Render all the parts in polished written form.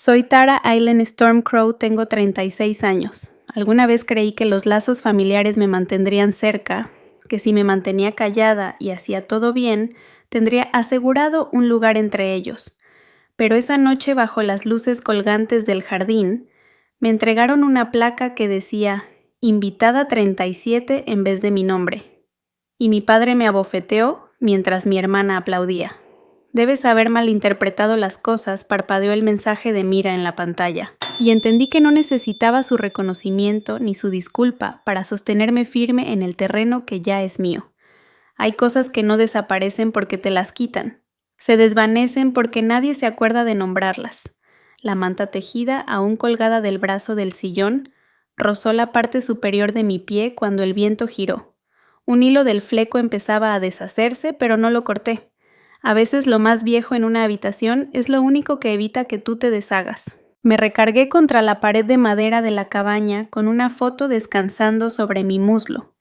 Soy Tara Eileen Stormcrow, tengo 36 años. Alguna vez creí que los lazos familiares me mantendrían cerca, que si me mantenía callada y hacía todo bien, tendría asegurado un lugar entre ellos. Pero esa noche, bajo las luces colgantes del jardín, me entregaron una placa que decía Invitada 37 en vez de mi nombre. Y mi padre me abofeteó mientras mi hermana aplaudía. Debes haber malinterpretado las cosas, parpadeó el mensaje de Mira en la pantalla. Y entendí que no necesitaba su reconocimiento ni su disculpa para sostenerme firme en el terreno que ya es mío. Hay cosas que no desaparecen porque te las quitan. Se desvanecen porque nadie se acuerda de nombrarlas. La manta tejida, aún colgada del brazo del sillón, rozó la parte superior de mi pie cuando el viento giró. Un hilo del fleco empezaba a deshacerse, pero no lo corté. A veces lo más viejo en una habitación es lo único que evita que tú te deshagas. Me recargué contra la pared de madera de la cabaña con una foto descansando sobre mi muslo.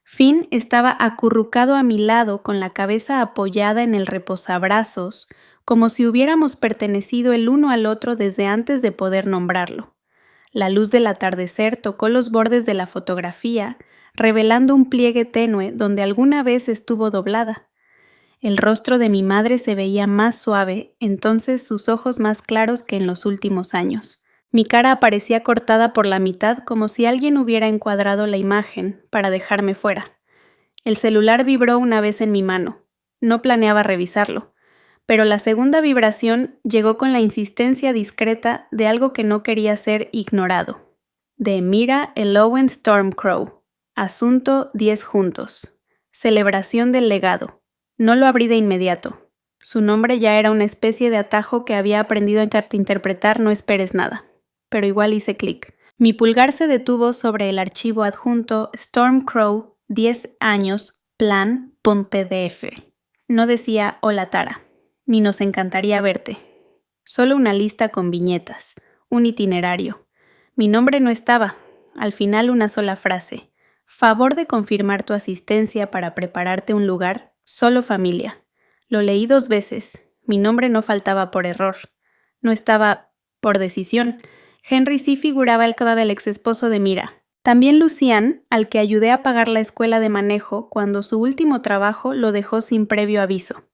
Finn estaba acurrucado a mi lado con la cabeza apoyada en el reposabrazos, como si hubiéramos pertenecido el uno al otro desde antes de poder nombrarlo. La luz del atardecer tocó los bordes de la fotografía, revelando un pliegue tenue donde alguna vez estuvo doblada. El rostro de mi madre se veía más suave, entonces sus ojos más claros que en los últimos años. Mi cara aparecía cortada por la mitad como si alguien hubiera encuadrado la imagen para dejarme fuera. El celular vibró una vez en mi mano. No planeaba revisarlo, pero la segunda vibración llegó con la insistencia discreta de algo que no quería ser ignorado. De Mira Elowen Stormcrow. Asunto 10 juntos. Celebración del legado. No lo abrí de inmediato. Su nombre ya era una especie de atajo que había aprendido a interpretar, no esperes nada. Pero igual hice clic. Mi pulgar se detuvo sobre el archivo adjunto Stormcrow 10 años plan.pdf. No decía hola Tara, ni nos encantaría verte. Solo una lista con viñetas, un itinerario. Mi nombre no estaba. Al final una sola frase. Favor de confirmar tu asistencia para prepararte un lugar. Solo familia. Lo leí 2 veces. Mi nombre no faltaba por error. No estaba por decisión. Henry sí figuraba el cadáver del exesposo de Mira. También Lucian, al que ayudé a pagar la escuela de manejo cuando su último trabajo lo dejó sin previo aviso.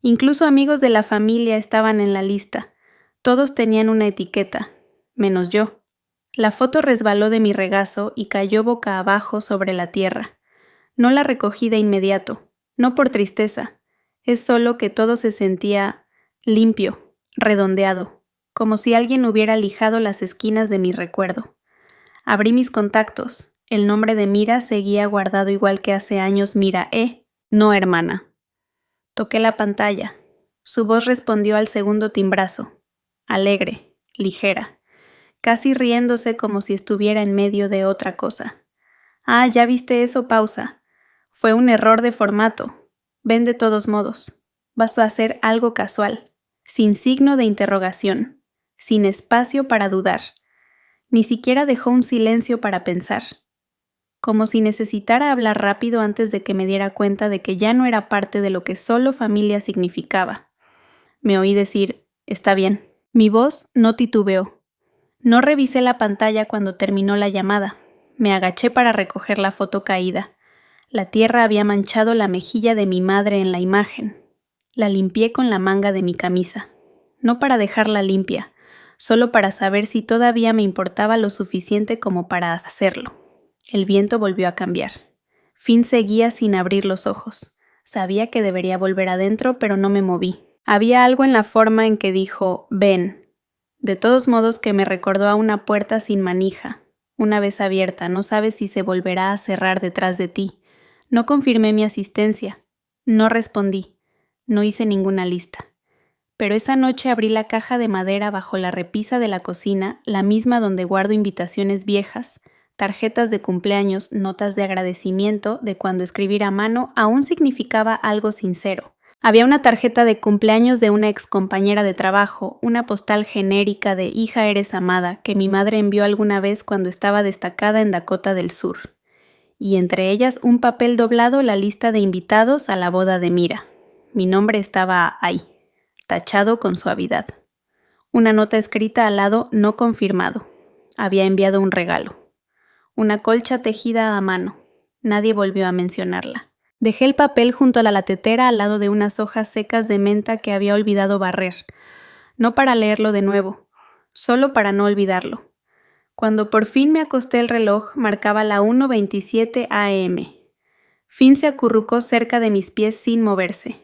Incluso amigos de la familia estaban en la lista. Todos tenían una etiqueta, menos yo. La foto resbaló de mi regazo y cayó boca abajo sobre la tierra. No la recogí de inmediato. No por tristeza, es solo que todo se sentía limpio, redondeado, como si alguien hubiera lijado las esquinas de mi recuerdo. Abrí mis contactos, el nombre de Mira seguía guardado igual que hace años Mira no hermana. Toqué la pantalla, su voz respondió al segundo timbrazo, alegre, ligera, casi riéndose como si estuviera en medio de otra cosa. Ah, ¿ya viste eso? Pausa. Fue un error de formato. Ven de todos modos. Vas a hacer algo casual, sin signo de interrogación, sin espacio para dudar. Ni siquiera dejó un silencio para pensar. Como si necesitara hablar rápido antes de que me diera cuenta de que ya no era parte de lo que solo familia significaba. Me oí decir, está bien. Mi voz no titubeó. No revisé la pantalla cuando terminó la llamada. Me agaché para recoger la foto caída. La tierra había manchado la mejilla de mi madre en la imagen. La limpié con la manga de mi camisa. No para dejarla limpia, solo para saber si todavía me importaba lo suficiente como para hacerlo. El viento volvió a cambiar. Finn seguía sin abrir los ojos. Sabía que debería volver adentro, pero no me moví. Había algo en la forma en que dijo, ven. De todos modos que me recordó a una puerta sin manija. Una vez abierta, no sabes si se volverá a cerrar detrás de ti. No confirmé mi asistencia. No respondí. No hice ninguna lista. Pero esa noche abrí la caja de madera bajo la repisa de la cocina, la misma donde guardo invitaciones viejas, tarjetas de cumpleaños, notas de agradecimiento de cuando escribir a mano aún significaba algo sincero. Había una tarjeta de cumpleaños de una excompañera de trabajo, una postal genérica de hija eres amada que mi madre envió alguna vez cuando estaba destacada en Dakota del Sur. Y entre ellas un papel doblado la lista de invitados a la boda de Mira. Mi nombre estaba ahí, tachado con suavidad. Una nota escrita al lado no confirmado. Había enviado un regalo. Una colcha tejida a mano. Nadie volvió a mencionarla. Dejé el papel junto a la tetera al lado de unas hojas secas de menta que había olvidado barrer. No para leerlo de nuevo, solo para no olvidarlo. Cuando por fin me acosté, el reloj marcaba la 1:27 a.m. Finn se acurrucó cerca de mis pies sin moverse.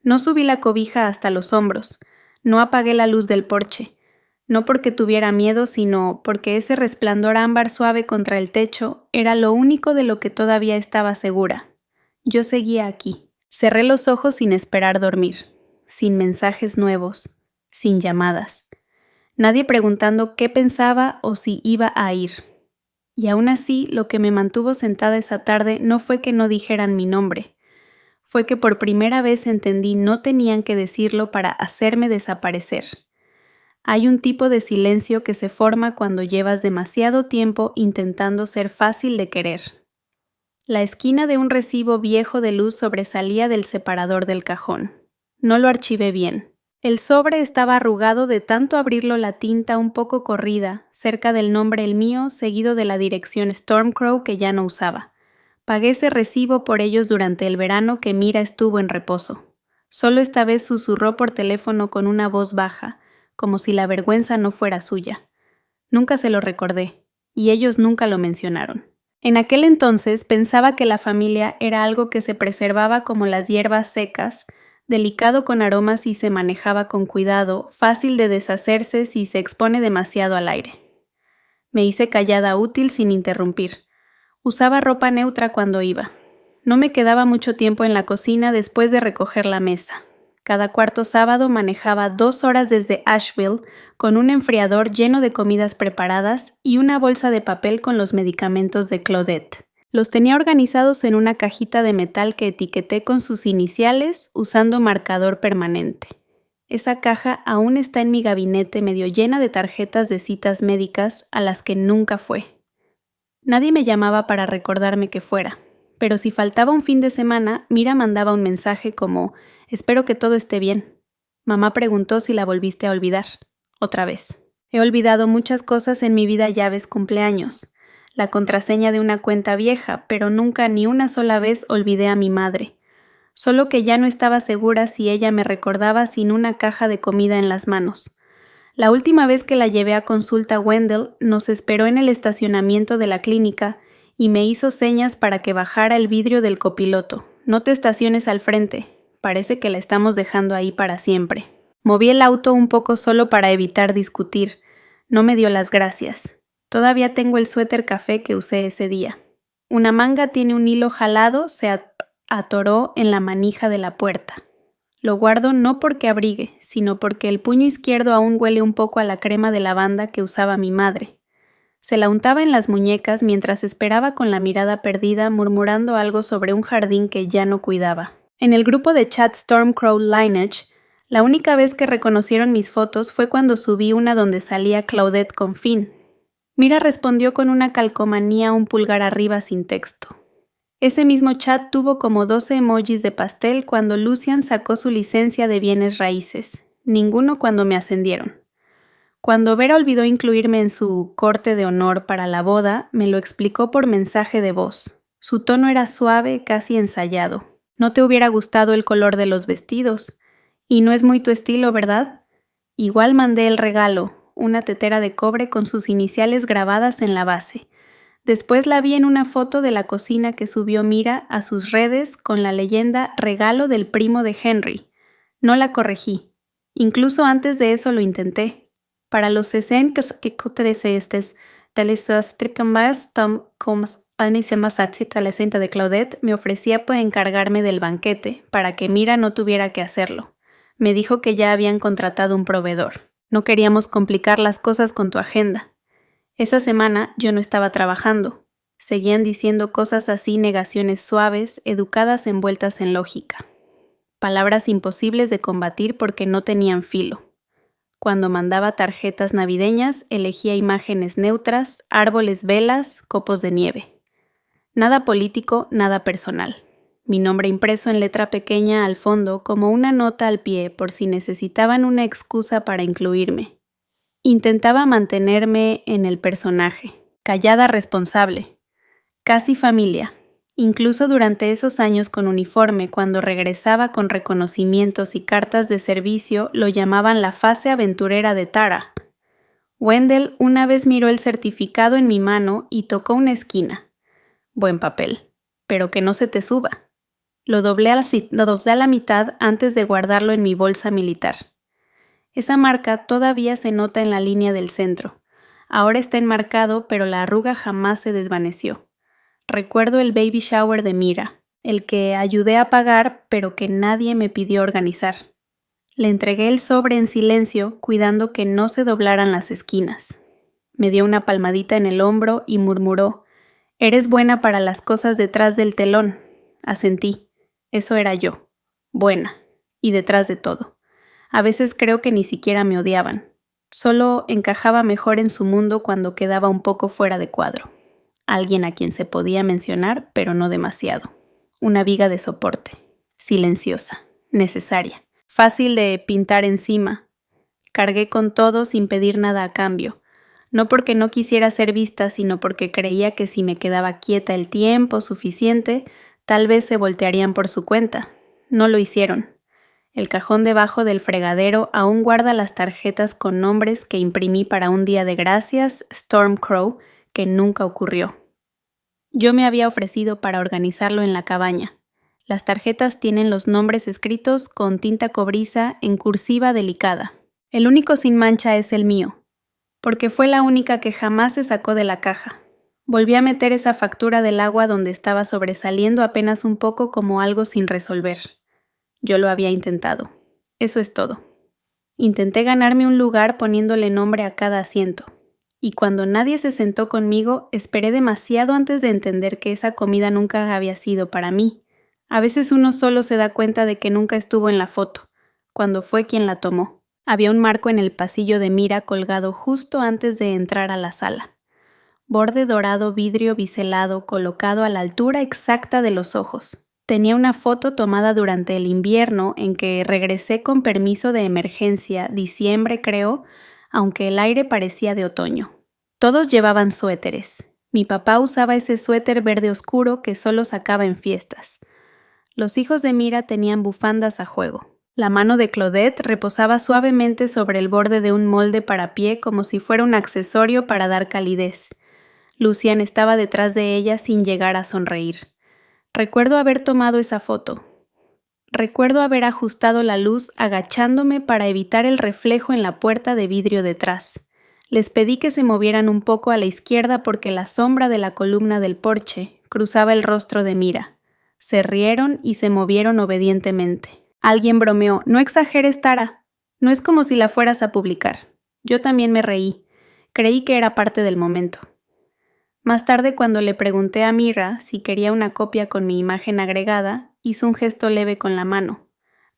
No subí la cobija hasta los hombros. No apagué la luz del porche. No porque tuviera miedo, sino porque ese resplandor ámbar suave contra el techo era lo único de lo que todavía estaba segura. Yo seguía aquí. Cerré los ojos sin esperar dormir, sin mensajes nuevos, sin llamadas. Nadie preguntando qué pensaba o si iba a ir. Y aún así, lo que me mantuvo sentada esa tarde no fue que no dijeran mi nombre. Fue que por primera vez entendí no tenían que decirlo para hacerme desaparecer. Hay un tipo de silencio que se forma cuando llevas demasiado tiempo intentando ser fácil de querer. La esquina de un recibo viejo de luz sobresalía del separador del cajón. No lo archivé bien. El sobre estaba arrugado de tanto abrirlo, la tinta un poco corrida, cerca del nombre el mío, seguido de la dirección Stormcrow que ya no usaba. Pagué ese recibo por ellos durante el verano que Mira estuvo en reposo. Solo esta vez susurró por teléfono con una voz baja, como si la vergüenza no fuera suya. Nunca se lo recordé, y ellos nunca lo mencionaron. En aquel entonces pensaba que la familia era algo que se preservaba como las hierbas secas, delicado con aromas y se manejaba con cuidado, fácil de deshacerse si se expone demasiado al aire. Me hice callada útil sin interrumpir. Usaba ropa neutra cuando iba. No me quedaba mucho tiempo en la cocina después de recoger la mesa. Cada cuarto sábado manejaba 2 horas desde Asheville con un enfriador lleno de comidas preparadas y una bolsa de papel con los medicamentos de Claudette. Los tenía organizados en una cajita de metal que etiqueté con sus iniciales usando marcador permanente. Esa caja aún está en mi gabinete medio llena de tarjetas de citas médicas a las que nunca fue. Nadie me llamaba para recordarme que fuera, pero si faltaba un fin de semana, Mira mandaba un mensaje como «Espero que todo esté bien». Mamá preguntó si la volviste a olvidar. Otra vez. He olvidado muchas cosas en mi vida, llaves, cumpleaños. La contraseña de una cuenta vieja, pero nunca ni una sola vez olvidé a mi madre. Solo que ya no estaba segura si ella me recordaba sin una caja de comida en las manos. La última vez que la llevé a consulta, Wendell nos esperó en el estacionamiento de la clínica y me hizo señas para que bajara el vidrio del copiloto. No te estaciones al frente. Parece que la estamos dejando ahí para siempre. Moví el auto un poco solo para evitar discutir. No me dio las gracias. Todavía tengo el suéter café que usé ese día. Una manga tiene un hilo jalado, se atoró en la manija de la puerta. Lo guardo no porque abrigue, sino porque el puño izquierdo aún huele un poco a la crema de lavanda que usaba mi madre. Se la untaba en las muñecas mientras esperaba con la mirada perdida, murmurando algo sobre un jardín que ya no cuidaba. En el grupo de chat Stormcrow Lineage, la única vez que reconocieron mis fotos fue cuando subí una donde salía Claudette con Finn. Mira respondió con una calcomanía un pulgar arriba sin texto. Ese mismo chat tuvo como 12 emojis de pastel cuando Lucian sacó su licencia de bienes raíces, ninguno cuando me ascendieron. Cuando Vera olvidó incluirme en su corte de honor para la boda, me lo explicó por mensaje de voz. Su tono era suave, casi ensayado. No te hubiera gustado el color de los vestidos. Y no es muy tu estilo, ¿verdad? Igual mandé el regalo, una tetera de cobre con sus iniciales grabadas en la base. Después la vi en una foto de la cocina que subió Mira a sus redes con la leyenda «Regalo del primo de Henry». No la corregí. Incluso antes de eso lo intenté. Para los 60 que de Claudette me ofrecía por encargarme del banquete para que Mira no tuviera que hacerlo. Me dijo que ya habían contratado un proveedor. No queríamos complicar las cosas con tu agenda. Esa semana yo no estaba trabajando. Seguían diciendo cosas así, negaciones suaves, educadas envueltas en lógica. Palabras imposibles de combatir porque no tenían filo. Cuando mandaba tarjetas navideñas, elegía imágenes neutras, árboles, velas, copos de nieve. Nada político, nada personal. Mi nombre impreso en letra pequeña al fondo como una nota al pie por si necesitaban una excusa para incluirme. Intentaba mantenerme en el personaje, callada, responsable, casi familia. Incluso durante esos años con uniforme, cuando regresaba con reconocimientos y cartas de servicio, lo llamaban la fase aventurera de Tara. Wendell una vez miró el certificado en mi mano y tocó una esquina. Buen papel, pero que no se te suba. Lo doblé a la mitad antes de guardarlo en mi bolsa militar. Esa marca todavía se nota en la línea del centro. Ahora está enmarcado, pero la arruga jamás se desvaneció. Recuerdo el baby shower de Mira, el que ayudé a pagar, pero que nadie me pidió organizar. Le entregué el sobre en silencio, cuidando que no se doblaran las esquinas. Me dio una palmadita en el hombro y murmuró: «Eres buena para las cosas detrás del telón». Asentí. Eso era yo. Buena. Y detrás de todo. A veces creo que ni siquiera me odiaban. Solo encajaba mejor en su mundo cuando quedaba un poco fuera de cuadro. Alguien a quien se podía mencionar, pero no demasiado. Una viga de soporte. Silenciosa. Necesaria. Fácil de pintar encima. Cargué con todo sin pedir nada a cambio. No porque no quisiera ser vista, sino porque creía que si me quedaba quieta el tiempo suficiente, tal vez se voltearían por su cuenta. No lo hicieron. El cajón debajo del fregadero aún guarda las tarjetas con nombres que imprimí para un día de gracias, Stormcrow, que nunca ocurrió. Yo me había ofrecido para organizarlo en la cabaña. Las tarjetas tienen los nombres escritos con tinta cobriza en cursiva delicada. El único sin mancha es el mío, porque fue la única que jamás se sacó de la caja. Volví a meter esa factura del agua donde estaba sobresaliendo apenas un poco como algo sin resolver. Yo lo había intentado. Eso es todo. Intenté ganarme un lugar poniéndole nombre a cada asiento. Y cuando nadie se sentó conmigo, esperé demasiado antes de entender que esa comida nunca había sido para mí. A veces uno solo se da cuenta de que nunca estuvo en la foto, cuando fue quien la tomó. Había un marco en el pasillo de Mira colgado justo antes de entrar a la sala. Borde dorado vidrio biselado colocado a la altura exacta de los ojos. Tenía una foto tomada durante el invierno en que regresé con permiso de emergencia, diciembre creo, aunque el aire parecía de otoño. Todos llevaban suéteres. Mi papá usaba ese suéter verde oscuro que solo sacaba en fiestas. Los hijos de Mira tenían bufandas a juego. La mano de Claudette reposaba suavemente sobre el borde de un molde para pie como si fuera un accesorio para dar calidez. Lucian estaba detrás de ella sin llegar a sonreír. Recuerdo haber tomado esa foto. Recuerdo haber ajustado la luz agachándome para evitar el reflejo en la puerta de vidrio detrás. Les pedí que se movieran un poco a la izquierda porque la sombra de la columna del porche cruzaba el rostro de Mira. Se rieron y se movieron obedientemente. Alguien bromeó: «No exageres, Tara. No es como si la fueras a publicar». Yo también me reí. Creí que era parte del momento. Más tarde, cuando le pregunté a Mira si quería una copia con mi imagen agregada, hizo un gesto leve con la mano.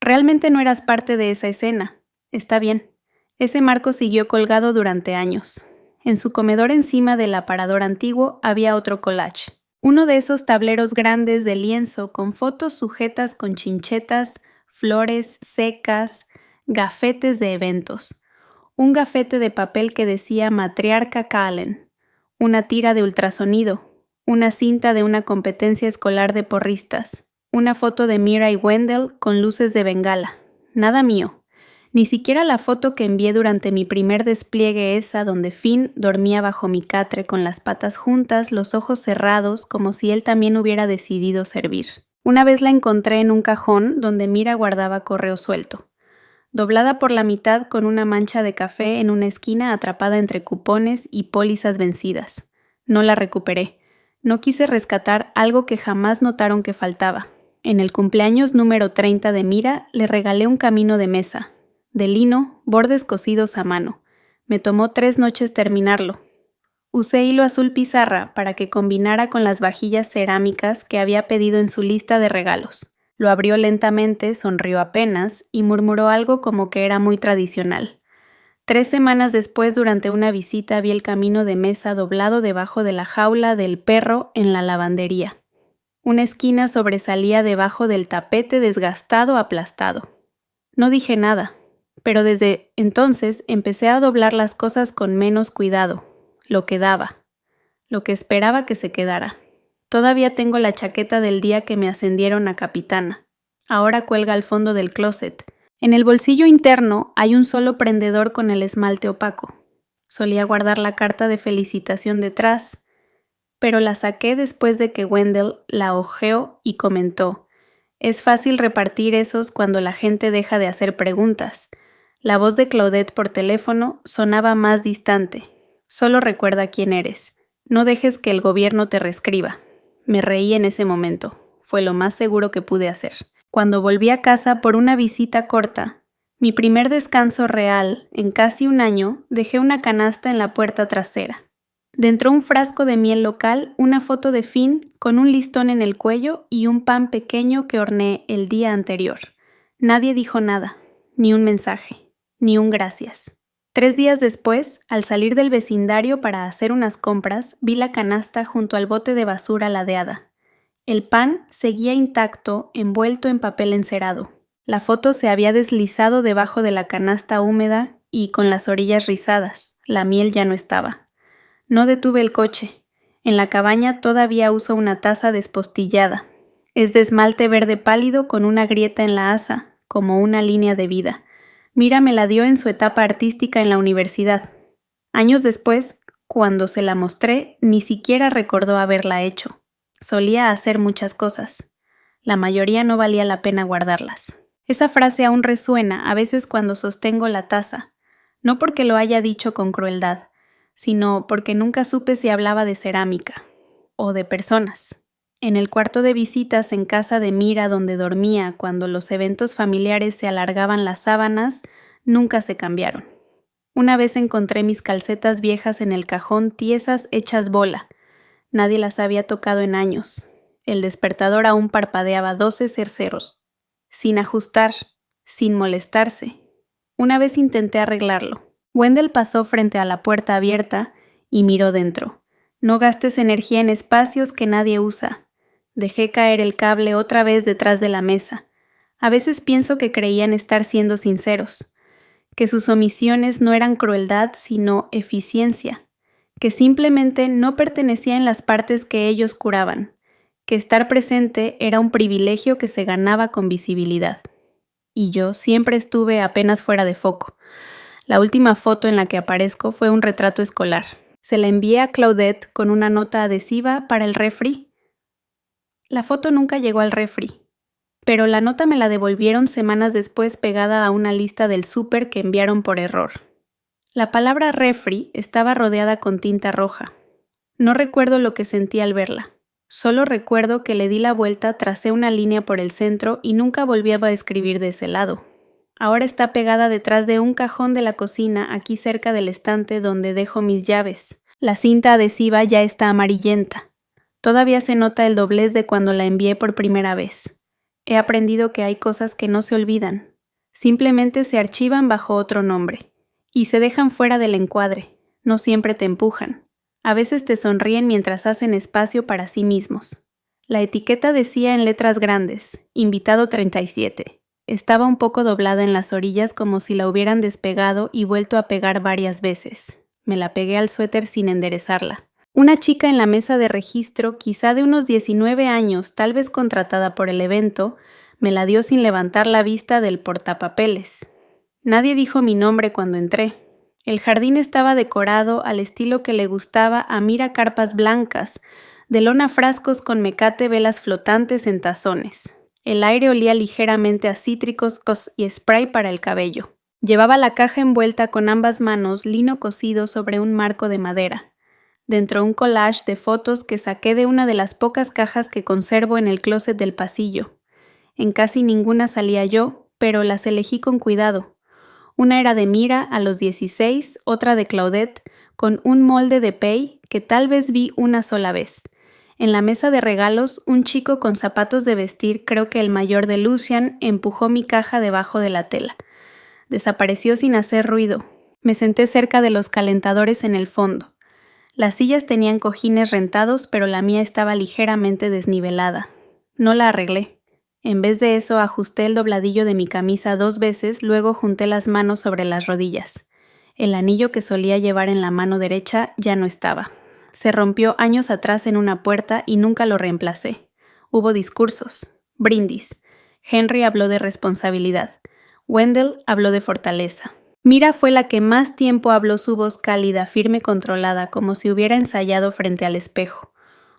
«Realmente no eras parte de esa escena. Está bien». Ese marco siguió colgado durante años. En su comedor encima del aparador antiguo había otro collage. Uno de esos tableros grandes de lienzo con fotos sujetas con chinchetas, flores secas, gafetes de eventos. Un gafete de papel que decía Matriarca Kallen. Una tira de ultrasonido, una cinta de una competencia escolar de porristas, una foto de Mira y Wendell con luces de bengala. Nada mío. Ni siquiera la foto que envié durante mi primer despliegue, esa donde Finn dormía bajo mi catre con las patas juntas, los ojos cerrados, como si él también hubiera decidido servir. Una vez la encontré en un cajón donde Mira guardaba correo suelto. Doblada por la mitad con una mancha de café en una esquina atrapada entre cupones y pólizas vencidas. No la recuperé. No quise rescatar algo que jamás notaron que faltaba. En el cumpleaños número 30 de Mira le regalé un camino de mesa. De lino, bordes cosidos a mano. Me tomó 3 noches terminarlo. Usé hilo azul pizarra para que combinara con las vajillas cerámicas que había pedido en su lista de regalos. Lo abrió lentamente, sonrió apenas y murmuró algo como que era muy tradicional. 3 semanas después, durante una visita, vi el camino de mesa doblado debajo de la jaula del perro en la lavandería. Una esquina sobresalía debajo del tapete desgastado aplastado. No dije nada. pero desde entonces empecé a doblar las cosas con menos cuidado, lo que daba, lo que esperaba que se quedara. Todavía tengo la chaqueta del día que me ascendieron a capitana. Ahora cuelga al fondo del closet. En el bolsillo interno hay un solo prendedor con el esmalte opaco. Solía guardar la carta de felicitación detrás, pero la saqué después de que Wendell la hojeó y comentó: «Es fácil repartir esos cuando la gente deja de hacer preguntas». La voz de Claudette por teléfono sonaba más distante. «Solo recuerda quién eres. No dejes que el gobierno te reescriba». Me reí en ese momento. Fue lo más seguro que pude hacer. Cuando volví a casa por una visita corta, mi primer descanso real en casi un año, dejé una canasta en la puerta trasera. Dentro un frasco de miel local, una foto de Finn con un listón en el cuello y un pan pequeño que horneé el día anterior. Nadie dijo nada, ni un mensaje, ni un gracias. 3 días después, al salir del vecindario para hacer unas compras, vi la canasta junto al bote de basura ladeada. El pan seguía intacto, envuelto en papel encerado. La foto se había deslizado debajo de la canasta húmeda y con las orillas rizadas. La miel ya no estaba. No detuve el coche. En la cabaña todavía uso una taza despostillada. Es de esmalte verde pálido con una grieta en la asa, como una línea de vida. Mira me la dio en su etapa artística en la universidad. Años después, cuando se la mostré, ni siquiera recordó haberla hecho. Solía hacer muchas cosas. La mayoría no valía la pena guardarlas. Esa frase aún resuena a veces cuando sostengo la taza, no porque lo haya dicho con crueldad, sino porque nunca supe si hablaba de cerámica o de personas. En el cuarto de visitas en casa de Mira donde dormía cuando los eventos familiares se alargaban las sábanas, nunca se cambiaron. Una vez encontré mis calcetas viejas en el cajón tiesas hechas bola. Nadie las había tocado en años. El despertador aún parpadeaba 12 cerceros, sin ajustar, sin molestarse. Una vez intenté arreglarlo. Wendell pasó frente a la puerta abierta y miró dentro. «No gastes energía en espacios que nadie usa». Dejé caer el cable otra vez detrás de la mesa. A veces pienso que creían estar siendo sinceros, que sus omisiones no eran crueldad sino eficiencia, que simplemente no pertenecía en las partes que ellos curaban, que estar presente era un privilegio que se ganaba con visibilidad. Y yo siempre estuve apenas fuera de foco. La última foto en la que aparezco fue un retrato escolar. Se la envié a Claudette con una nota adhesiva para el refri. La foto nunca llegó al refri, pero la nota me la devolvieron semanas después pegada a una lista del súper que enviaron por error. La palabra refri estaba rodeada con tinta roja. No recuerdo lo que sentí al verla. Solo recuerdo que le di la vuelta, tracé una línea por el centro y nunca volví a escribir de ese lado. Ahora está pegada detrás de un cajón de la cocina, aquí cerca del estante donde dejo mis llaves. La cinta adhesiva ya está amarillenta. Todavía se nota el doblez de cuando la envié por primera vez. He aprendido que hay cosas que no se olvidan. Simplemente se archivan bajo otro nombre. Y se dejan fuera del encuadre. No siempre te empujan. A veces te sonríen mientras hacen espacio para sí mismos. La etiqueta decía en letras grandes, invitado 37. Estaba un poco doblada en las orillas como si la hubieran despegado y vuelto a pegar varias veces. Me la pegué al suéter sin enderezarla. Una chica en la mesa de registro, quizá de unos 19 años, tal vez contratada por el evento, me la dio sin levantar la vista del portapapeles. Nadie dijo mi nombre cuando entré. El jardín estaba decorado al estilo que le gustaba a Mira, carpas blancas, de lona frascos con mecate, velas flotantes en tazones. El aire olía ligeramente a cítricos y spray para el cabello. Llevaba la caja envuelta con ambas manos, lino cosido sobre un marco de madera. Dentro un collage de fotos que saqué de una de las pocas cajas que conservo en el closet del pasillo. En casi ninguna salía yo, pero las elegí con cuidado. Una era de Mira a los 16, otra de Claudette, con un molde de Pei que tal vez vi una sola vez. En la mesa de regalos, un chico con zapatos de vestir, creo que el mayor de Lucian, empujó mi caja debajo de la tela. Desapareció sin hacer ruido. Me senté cerca de los calentadores en el fondo. Las sillas tenían cojines rentados, pero la mía estaba ligeramente desnivelada. No la arreglé. En vez de eso, ajusté el dobladillo de mi camisa 2 veces, luego junté las manos sobre las rodillas. El anillo que solía llevar en la mano derecha ya no estaba. Se rompió años atrás en una puerta y nunca lo reemplacé. Hubo discursos, brindis. Henry habló de responsabilidad. Wendell habló de fortaleza. Mira fue la que más tiempo habló, su voz cálida, firme, controlada, como si hubiera ensayado frente al espejo.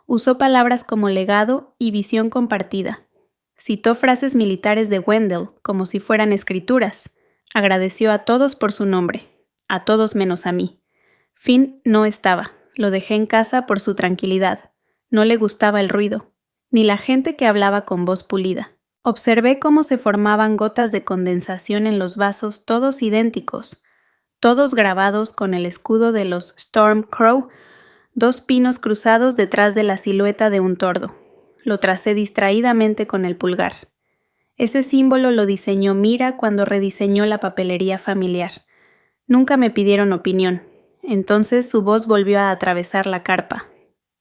Usó palabras como legado y visión compartida. Citó frases militares de Wendell como si fueran escrituras. Agradeció a todos por su nombre, a todos menos a mí. Finn no estaba, lo dejé en casa por su tranquilidad. No le gustaba el ruido, ni la gente que hablaba con voz pulida. Observé cómo se formaban gotas de condensación en los vasos, todos idénticos, todos grabados con el escudo de los Storm Crow, 2 pinos cruzados detrás de la silueta de un tordo. Lo tracé distraídamente con el pulgar. Ese símbolo lo diseñó Mira cuando rediseñó la papelería familiar. Nunca me pidieron opinión. Entonces su voz volvió a atravesar la carpa.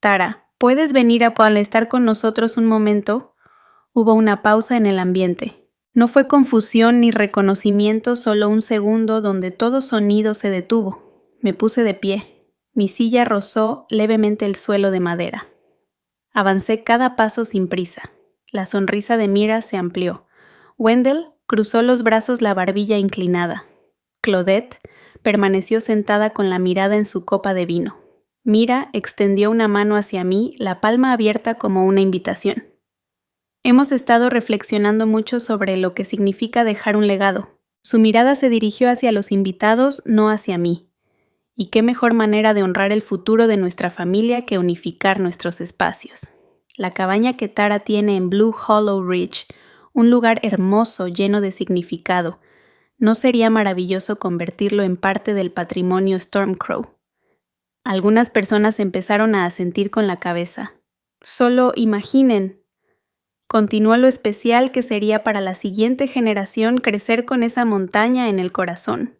Tara, ¿puedes venir a estar con nosotros un momento? Hubo una pausa en el ambiente. No fue confusión ni reconocimiento, solo un segundo donde todo sonido se detuvo. Me puse de pie. Mi silla rozó levemente el suelo de madera. Avancé cada paso sin prisa. La sonrisa de Mira se amplió. Wendell cruzó los brazos, la barbilla inclinada. Claudette permaneció sentada con la mirada en su copa de vino. Mira extendió una mano hacia mí, la palma abierta como una invitación. Hemos estado reflexionando mucho sobre lo que significa dejar un legado. Su mirada se dirigió hacia los invitados, no hacia mí. Y qué mejor manera de honrar el futuro de nuestra familia que unificar nuestros espacios. La cabaña que Tara tiene en Blue Hollow Ridge, un lugar hermoso lleno de significado, ¿no sería maravilloso convertirlo en parte del patrimonio Stormcrow? Algunas personas empezaron a asentir con la cabeza. Solo imaginen. Continuó lo especial que sería para la siguiente generación crecer con esa montaña en el corazón.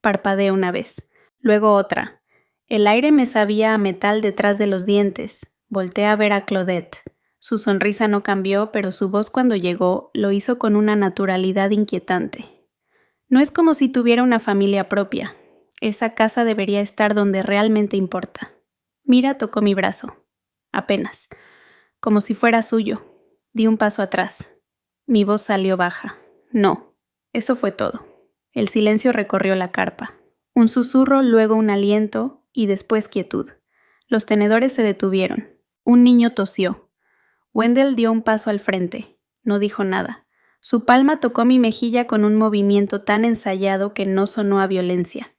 Parpadeé una vez. Luego otra. El aire me sabía a metal detrás de los dientes. Volteé a ver a Claudette. Su sonrisa no cambió, pero su voz cuando llegó lo hizo con una naturalidad inquietante. No es como si tuviera una familia propia. Esa casa debería estar donde realmente importa. Mira tocó mi brazo. Apenas. Como si fuera suyo. Di un paso atrás. Mi voz salió baja. No. Eso fue todo. El silencio recorrió la carpa. Un susurro, luego un aliento y después quietud. Los tenedores se detuvieron. Un niño tosió. Wendell dio un paso al frente. No dijo nada. Su palma tocó mi mejilla con un movimiento tan ensayado que no sonó a violencia.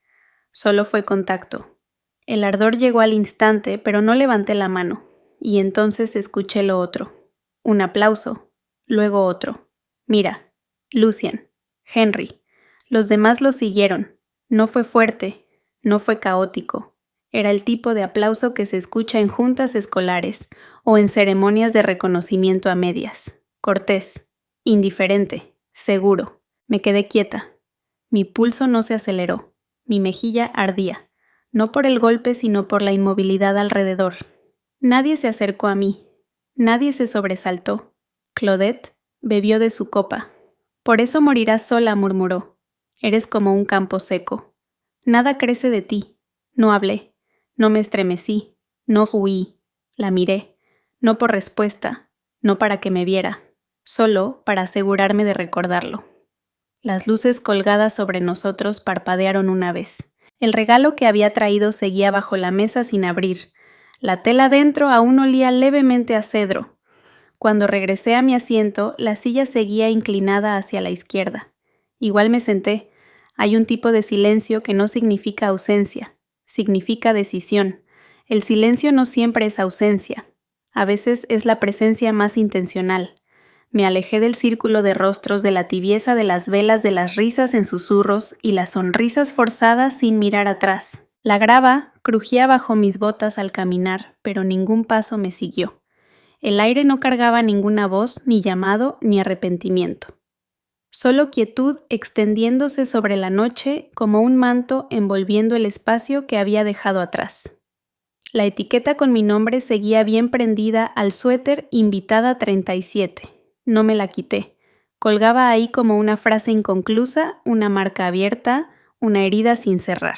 Solo fue contacto. El ardor llegó al instante, pero no levanté la mano. Y entonces escuché lo otro. Un aplauso. Luego otro. Mira. Lucian. Henry. Los demás lo siguieron. No fue fuerte, no fue caótico. Era el tipo de aplauso que se escucha en juntas escolares o en ceremonias de reconocimiento a medias. Cortés, indiferente, seguro. Me quedé quieta. Mi pulso no se aceleró. Mi mejilla ardía. No por el golpe, sino por la inmovilidad alrededor. Nadie se acercó a mí. Nadie se sobresaltó. Claudette bebió de su copa. Por eso morirás sola, murmuró. Eres como un campo seco. Nada crece de ti. No hablé. No me estremecí. No huí. La miré. No por respuesta. No para que me viera. Solo para asegurarme de recordarlo. Las luces colgadas sobre nosotros parpadearon una vez. El regalo que había traído seguía bajo la mesa sin abrir. La tela dentro aún olía levemente a cedro. Cuando regresé a mi asiento, la silla seguía inclinada hacia la izquierda. Igual me senté. Hay un tipo de silencio que no significa ausencia, significa decisión. El silencio no siempre es ausencia. A veces es la presencia más intencional. Me alejé del círculo de rostros, de la tibieza de las velas, de las risas en susurros y las sonrisas forzadas sin mirar atrás. La grava crujía bajo mis botas al caminar, pero ningún paso me siguió. El aire no cargaba ninguna voz, ni llamado, ni arrepentimiento. Solo quietud extendiéndose sobre la noche como un manto envolviendo el espacio que había dejado atrás. La etiqueta con mi nombre seguía bien prendida al suéter Invitada 37. No me la quité. Colgaba ahí como una frase inconclusa, una marca abierta, una herida sin cerrar.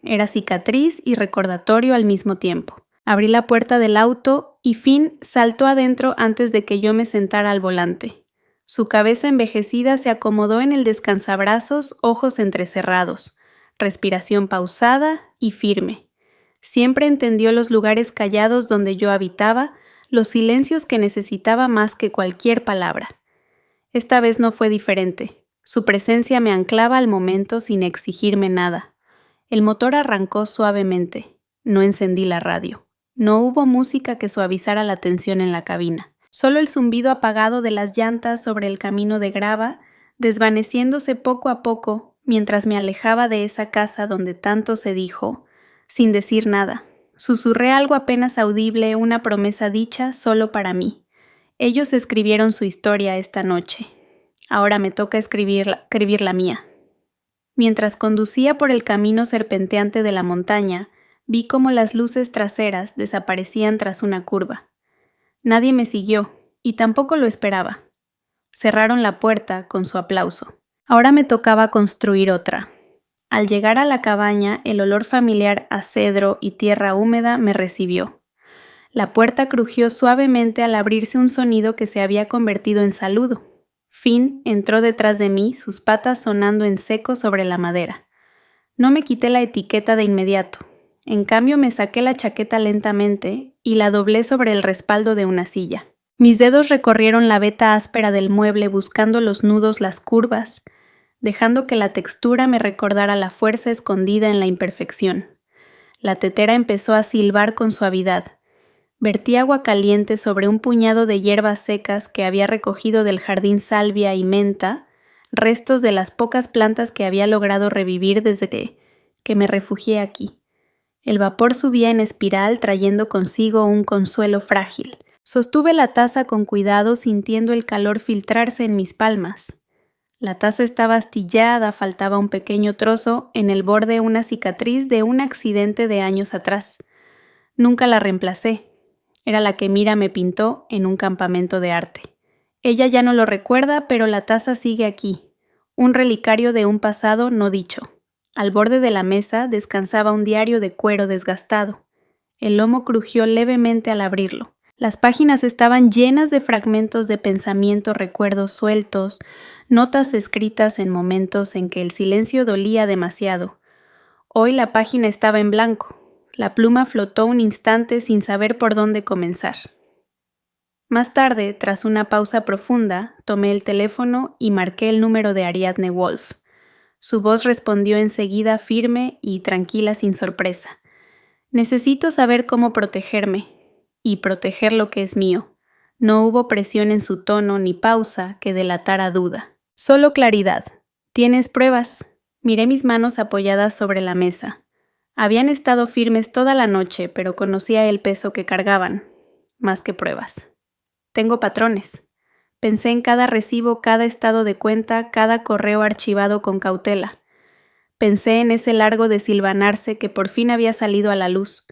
Era cicatriz y recordatorio al mismo tiempo. Abrí la puerta del auto y Finn saltó adentro antes de que yo me sentara al volante. Su cabeza envejecida se acomodó en el descansabrazos, ojos entrecerrados, respiración pausada y firme. Siempre entendió los lugares callados donde yo habitaba, los silencios que necesitaba más que cualquier palabra. Esta vez no fue diferente. Su presencia me anclaba al momento sin exigirme nada. El motor arrancó suavemente. No encendí la radio. No hubo música que suavizara la tensión en la cabina. Solo el zumbido apagado de las llantas sobre el camino de grava, desvaneciéndose poco a poco mientras me alejaba de esa casa donde tanto se dijo, sin decir nada. Susurré algo apenas audible, una promesa dicha solo para mí. Ellos escribieron su historia esta noche. Ahora me toca escribir la mía. Mientras conducía por el camino serpenteante de la montaña, vi cómo las luces traseras desaparecían tras una curva. Nadie me siguió, y tampoco lo esperaba. Cerraron la puerta con su aplauso. Ahora me tocaba construir otra. Al llegar a la cabaña, el olor familiar a cedro y tierra húmeda me recibió. La puerta crujió suavemente al abrirse un sonido que se había convertido en saludo. Finn entró detrás de mí, sus patas sonando en seco sobre la madera. No me quité la etiqueta de inmediato. En cambio me saqué la chaqueta lentamente y la doblé sobre el respaldo de una silla. Mis dedos recorrieron la veta áspera del mueble buscando los nudos, las curvas, dejando que la textura me recordara la fuerza escondida en la imperfección. La tetera empezó a silbar con suavidad. Vertí agua caliente sobre un puñado de hierbas secas que había recogido del jardín salvia y menta, restos de las pocas plantas que había logrado revivir desde que me refugié aquí. El vapor subía en espiral trayendo consigo un consuelo frágil. Sostuve la taza con cuidado sintiendo el calor filtrarse en mis palmas. La taza estaba astillada, faltaba un pequeño trozo, en el borde una cicatriz de un accidente de años atrás. Nunca la reemplacé. Era la que Mira me pintó en un campamento de arte. Ella ya no lo recuerda, pero la taza sigue aquí, un relicario de un pasado no dicho. Al borde de la mesa descansaba un diario de cuero desgastado. El lomo crujió levemente al abrirlo. Las páginas estaban llenas de fragmentos de pensamiento, recuerdos sueltos, notas escritas en momentos en que el silencio dolía demasiado. Hoy la página estaba en blanco. La pluma flotó un instante sin saber por dónde comenzar. Más tarde, tras una pausa profunda, tomé el teléfono y marqué el número de Ariadne Wolf. Su voz respondió enseguida firme y tranquila sin sorpresa. Necesito saber cómo protegerme y proteger lo que es mío. No hubo presión en su tono ni pausa que delatara duda. Solo claridad. ¿Tienes pruebas? Miré mis manos apoyadas sobre la mesa. Habían estado firmes toda la noche, pero conocía el peso que cargaban, más que pruebas. Tengo patrones. Pensé en cada recibo, cada estado de cuenta, cada correo archivado con cautela. Pensé en ese largo desilvanarse que por fin había salido a la luz.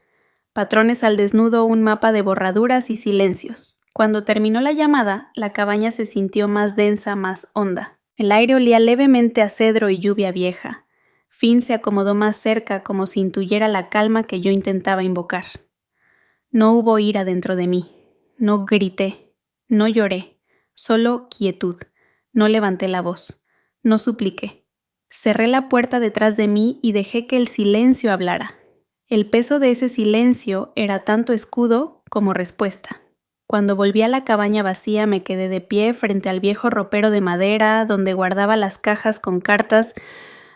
Patrones al desnudo, un mapa de borraduras y silencios. Cuando terminó la llamada, la cabaña se sintió más densa, más honda. El aire olía levemente a cedro y lluvia vieja. Finn se acomodó más cerca como si intuyera la calma que yo intentaba invocar. No hubo ira dentro de mí. No grité. No lloré. Solo quietud. No levanté la voz. No supliqué. Cerré la puerta detrás de mí y dejé que el silencio hablara. El peso de ese silencio era tanto escudo como respuesta. Cuando volví a la cabaña vacía me quedé de pie frente al viejo ropero de madera donde guardaba las cajas con cartas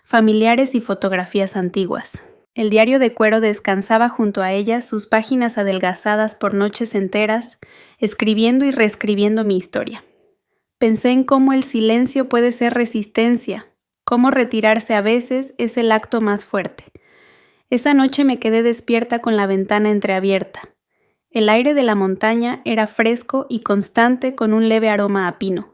familiares y fotografías antiguas. El diario de cuero descansaba junto a ella, sus páginas adelgazadas por noches enteras, escribiendo y reescribiendo mi historia. Pensé en cómo el silencio puede ser resistencia, cómo retirarse a veces es el acto más fuerte. Esa noche me quedé despierta con la ventana entreabierta. El aire de la montaña era fresco y constante con un leve aroma a pino.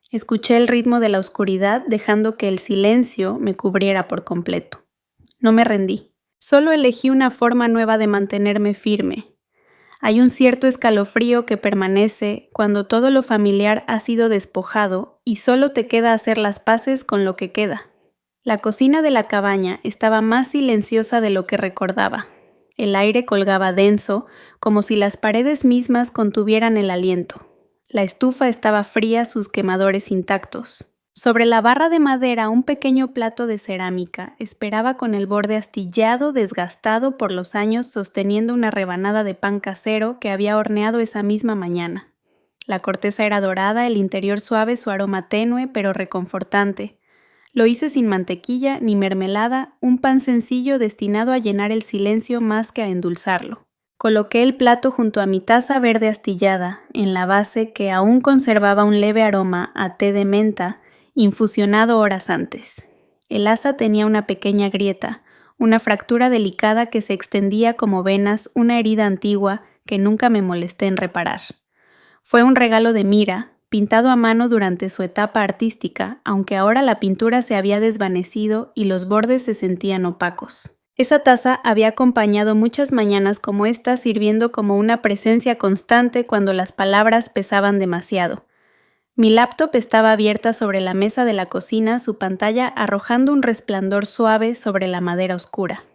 Escuché el ritmo de la oscuridad dejando que el silencio me cubriera por completo. No me rendí. Solo elegí una forma nueva de mantenerme firme. Hay un cierto escalofrío que permanece cuando todo lo familiar ha sido despojado y solo te queda hacer las paces con lo que queda. La cocina de la cabaña estaba más silenciosa de lo que recordaba. El aire colgaba denso, como si las paredes mismas contuvieran el aliento. La estufa estaba fría, sus quemadores intactos. Sobre la barra de madera, un pequeño plato de cerámica esperaba con el borde astillado, desgastado por los años, sosteniendo una rebanada de pan casero que había horneado esa misma mañana. La corteza era dorada, el interior suave, su aroma tenue pero reconfortante. Lo hice sin mantequilla ni mermelada, un pan sencillo destinado a llenar el silencio más que a endulzarlo. Coloqué el plato junto a mi taza verde astillada, en la base que aún conservaba un leve aroma a té de menta, infusionado horas antes. El asa tenía una pequeña grieta, una fractura delicada que se extendía como venas, una herida antigua que nunca me molesté en reparar. Fue un regalo de Mira, pintado a mano durante su etapa artística, aunque ahora la pintura se había desvanecido y los bordes se sentían opacos. Esa taza había acompañado muchas mañanas como esta, sirviendo como una presencia constante cuando las palabras pesaban demasiado. Mi laptop estaba abierta sobre la mesa de la cocina, su pantalla arrojando un resplandor suave sobre la madera oscura.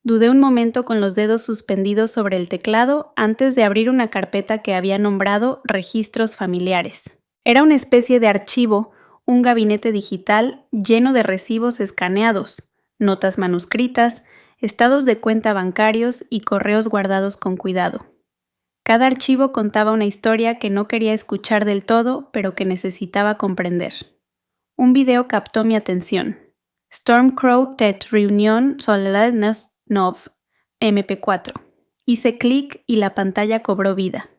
Dudé un momento con los dedos suspendidos sobre el teclado antes de abrir una carpeta que había nombrado Registros Familiares. Era una especie de archivo, un gabinete digital lleno de recibos escaneados, notas manuscritas, estados de cuenta bancarios y correos guardados con cuidado. Cada archivo contaba una historia que no quería escuchar del todo, pero que necesitaba comprender. Un video captó mi atención. Stormcrow Tet Reunión Soledadnos Nov, MP4. Hice clic y la pantalla cobró vida.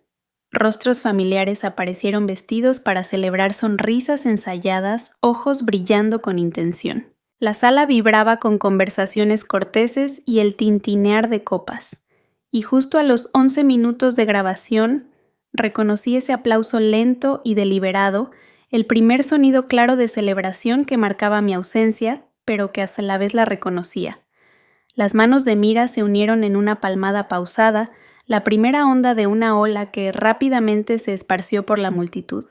Rostros familiares aparecieron vestidos para celebrar sonrisas ensayadas, ojos brillando con intención. La sala vibraba con conversaciones corteses y el tintinear de copas. Y justo a los 11 minutos de grabación, reconocí ese aplauso lento y deliberado, el primer sonido claro de celebración que marcaba mi ausencia, pero que a la vez la reconocía. Las manos de Mira se unieron en una palmada pausada, la primera onda de una ola que rápidamente se esparció por la multitud.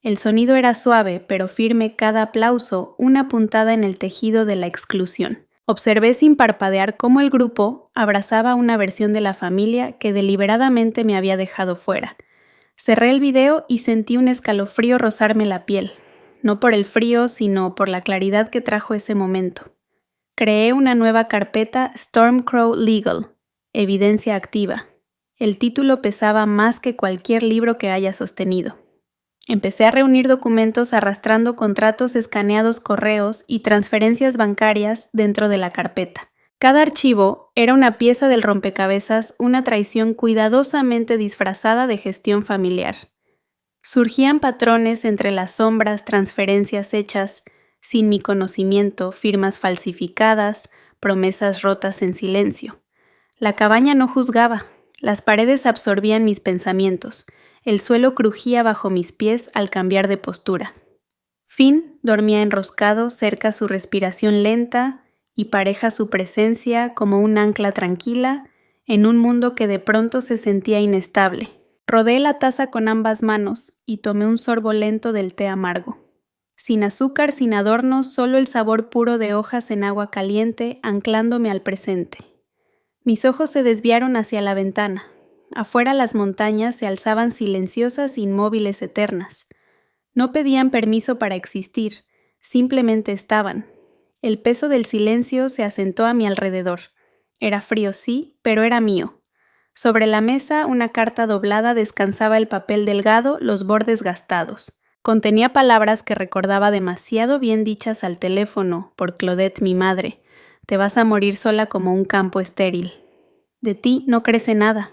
El sonido era suave, pero firme cada aplauso, una puntada en el tejido de la exclusión. Observé sin parpadear cómo el grupo abrazaba una versión de la familia que deliberadamente me había dejado fuera. Cerré el video y sentí un escalofrío rozarme la piel, no por el frío, sino por la claridad que trajo ese momento. Creé una nueva carpeta Stormcrow Legal, Evidencia Activa. El título pesaba más que cualquier libro que haya sostenido. Empecé a reunir documentos arrastrando contratos escaneados, correos y transferencias bancarias dentro de la carpeta. Cada archivo era una pieza del rompecabezas, una traición cuidadosamente disfrazada de gestión familiar. Surgían patrones entre las sombras, transferencias hechas sin mi conocimiento, firmas falsificadas, promesas rotas en silencio. La cabaña no juzgaba, las paredes absorbían mis pensamientos. El suelo crujía bajo mis pies al cambiar de postura. Finn dormía enroscado, cerca su respiración lenta y pareja su presencia como un ancla tranquila en un mundo que de pronto se sentía inestable. Rodeé la taza con ambas manos y tomé un sorbo lento del té amargo. Sin azúcar, sin adornos, solo el sabor puro de hojas en agua caliente anclándome al presente. Mis ojos se desviaron hacia la ventana. Afuera las montañas se alzaban silenciosas e inmóviles eternas. No pedían permiso para existir, simplemente estaban. El peso del silencio se asentó a mi alrededor. Era frío, sí, pero era mío. Sobre la mesa, una carta doblada descansaba el papel delgado, los bordes gastados. Contenía palabras que recordaba demasiado bien dichas al teléfono por Claudette, mi madre. Te vas a morir sola como un campo estéril. De ti no crece nada.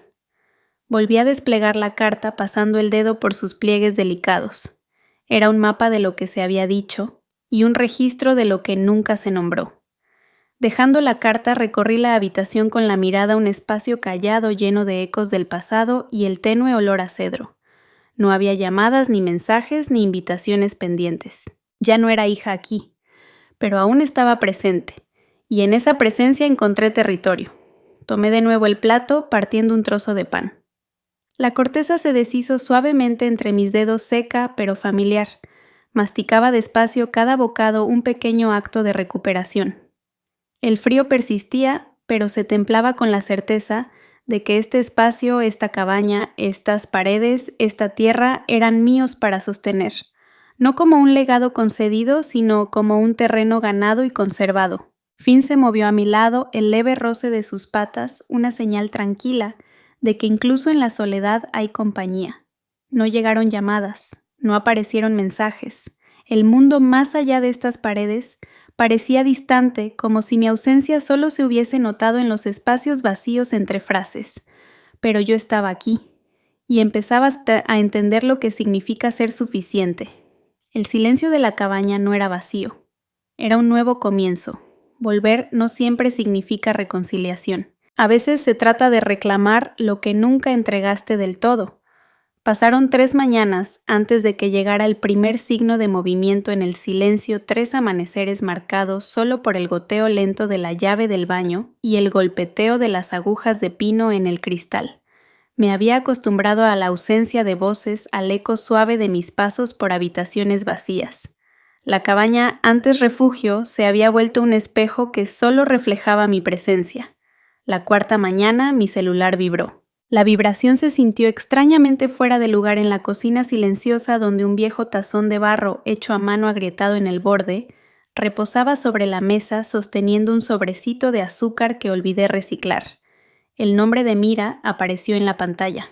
Volví a desplegar la carta pasando el dedo por sus pliegues delicados. Era un mapa de lo que se había dicho y un registro de lo que nunca se nombró. Dejando la carta, recorrí la habitación con la mirada un espacio callado lleno de ecos del pasado y el tenue olor a cedro. No había llamadas, ni mensajes, ni invitaciones pendientes. Ya no era hija aquí, pero aún estaba presente, y en esa presencia encontré territorio. Tomé de nuevo el plato, partiendo un trozo de pan. La corteza se deshizo suavemente entre mis dedos, seca pero familiar. Masticaba despacio cada bocado, un pequeño acto de recuperación. El frío persistía, pero se templaba con la certeza de que este espacio, esta cabaña, estas paredes, esta tierra eran míos para sostener, no como un legado concedido, sino como un terreno ganado y conservado. Finn se movió a mi lado, el leve roce de sus patas, una señal tranquila de que incluso en la soledad hay compañía. No llegaron llamadas, no aparecieron mensajes. El mundo más allá de estas paredes parecía distante, como si mi ausencia solo se hubiese notado en los espacios vacíos entre frases. Pero yo estaba aquí, y empezaba a entender lo que significa ser suficiente. El silencio de la cabaña no era vacío. Era un nuevo comienzo. Volver no siempre significa reconciliación. A veces se trata de reclamar lo que nunca entregaste del todo. Pasaron 3 mañanas antes de que llegara el primer signo de movimiento en el silencio, 3 amaneceres marcados solo por el goteo lento de la llave del baño y el golpeteo de las agujas de pino en el cristal. Me había acostumbrado a la ausencia de voces, al eco suave de mis pasos por habitaciones vacías. La cabaña, antes refugio, se había vuelto un espejo que solo reflejaba mi presencia. La 4ª mañana mi celular vibró. La vibración se sintió extrañamente fuera de lugar en la cocina silenciosa donde un viejo tazón de barro hecho a mano agrietado en el borde reposaba sobre la mesa sosteniendo un sobrecito de azúcar que olvidé reciclar. El nombre de Mira apareció en la pantalla.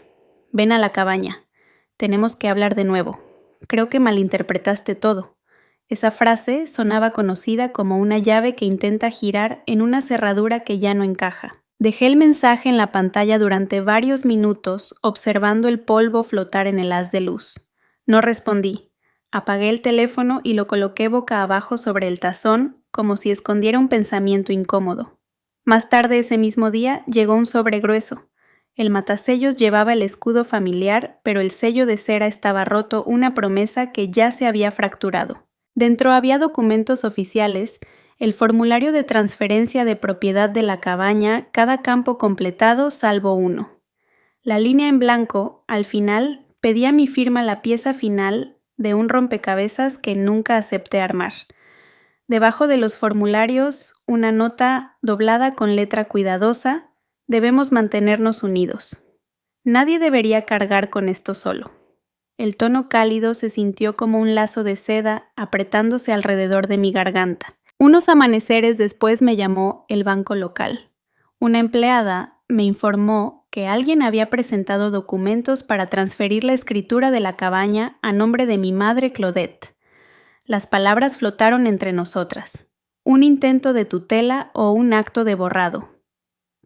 Ven a la cabaña. Tenemos que hablar de nuevo. Creo que malinterpretaste todo. Esa frase sonaba conocida como una llave que intenta girar en una cerradura que ya no encaja. Dejé el mensaje en la pantalla durante varios minutos, observando el polvo flotar en el haz de luz. No respondí. Apagué el teléfono y lo coloqué boca abajo sobre el tazón, como si escondiera un pensamiento incómodo. Más tarde ese mismo día llegó un sobre grueso. El matasellos llevaba el escudo familiar, pero el sello de cera estaba roto, una promesa que ya se había fracturado. Dentro había documentos oficiales, el formulario de transferencia de propiedad de la cabaña, cada campo completado salvo uno. La línea en blanco, al final, pedía mi firma la pieza final de un rompecabezas que nunca acepté armar. Debajo de los formularios, una nota doblada con letra cuidadosa: debemos mantenernos unidos. Nadie debería cargar con esto solo. El tono cálido se sintió como un lazo de seda apretándose alrededor de mi garganta. Unos amaneceres después me llamó el banco local. Una empleada me informó que alguien había presentado documentos para transferir la escritura de la cabaña a nombre de mi madre Claudette. Las palabras flotaron entre nosotras. Un intento de tutela o un acto de borrado.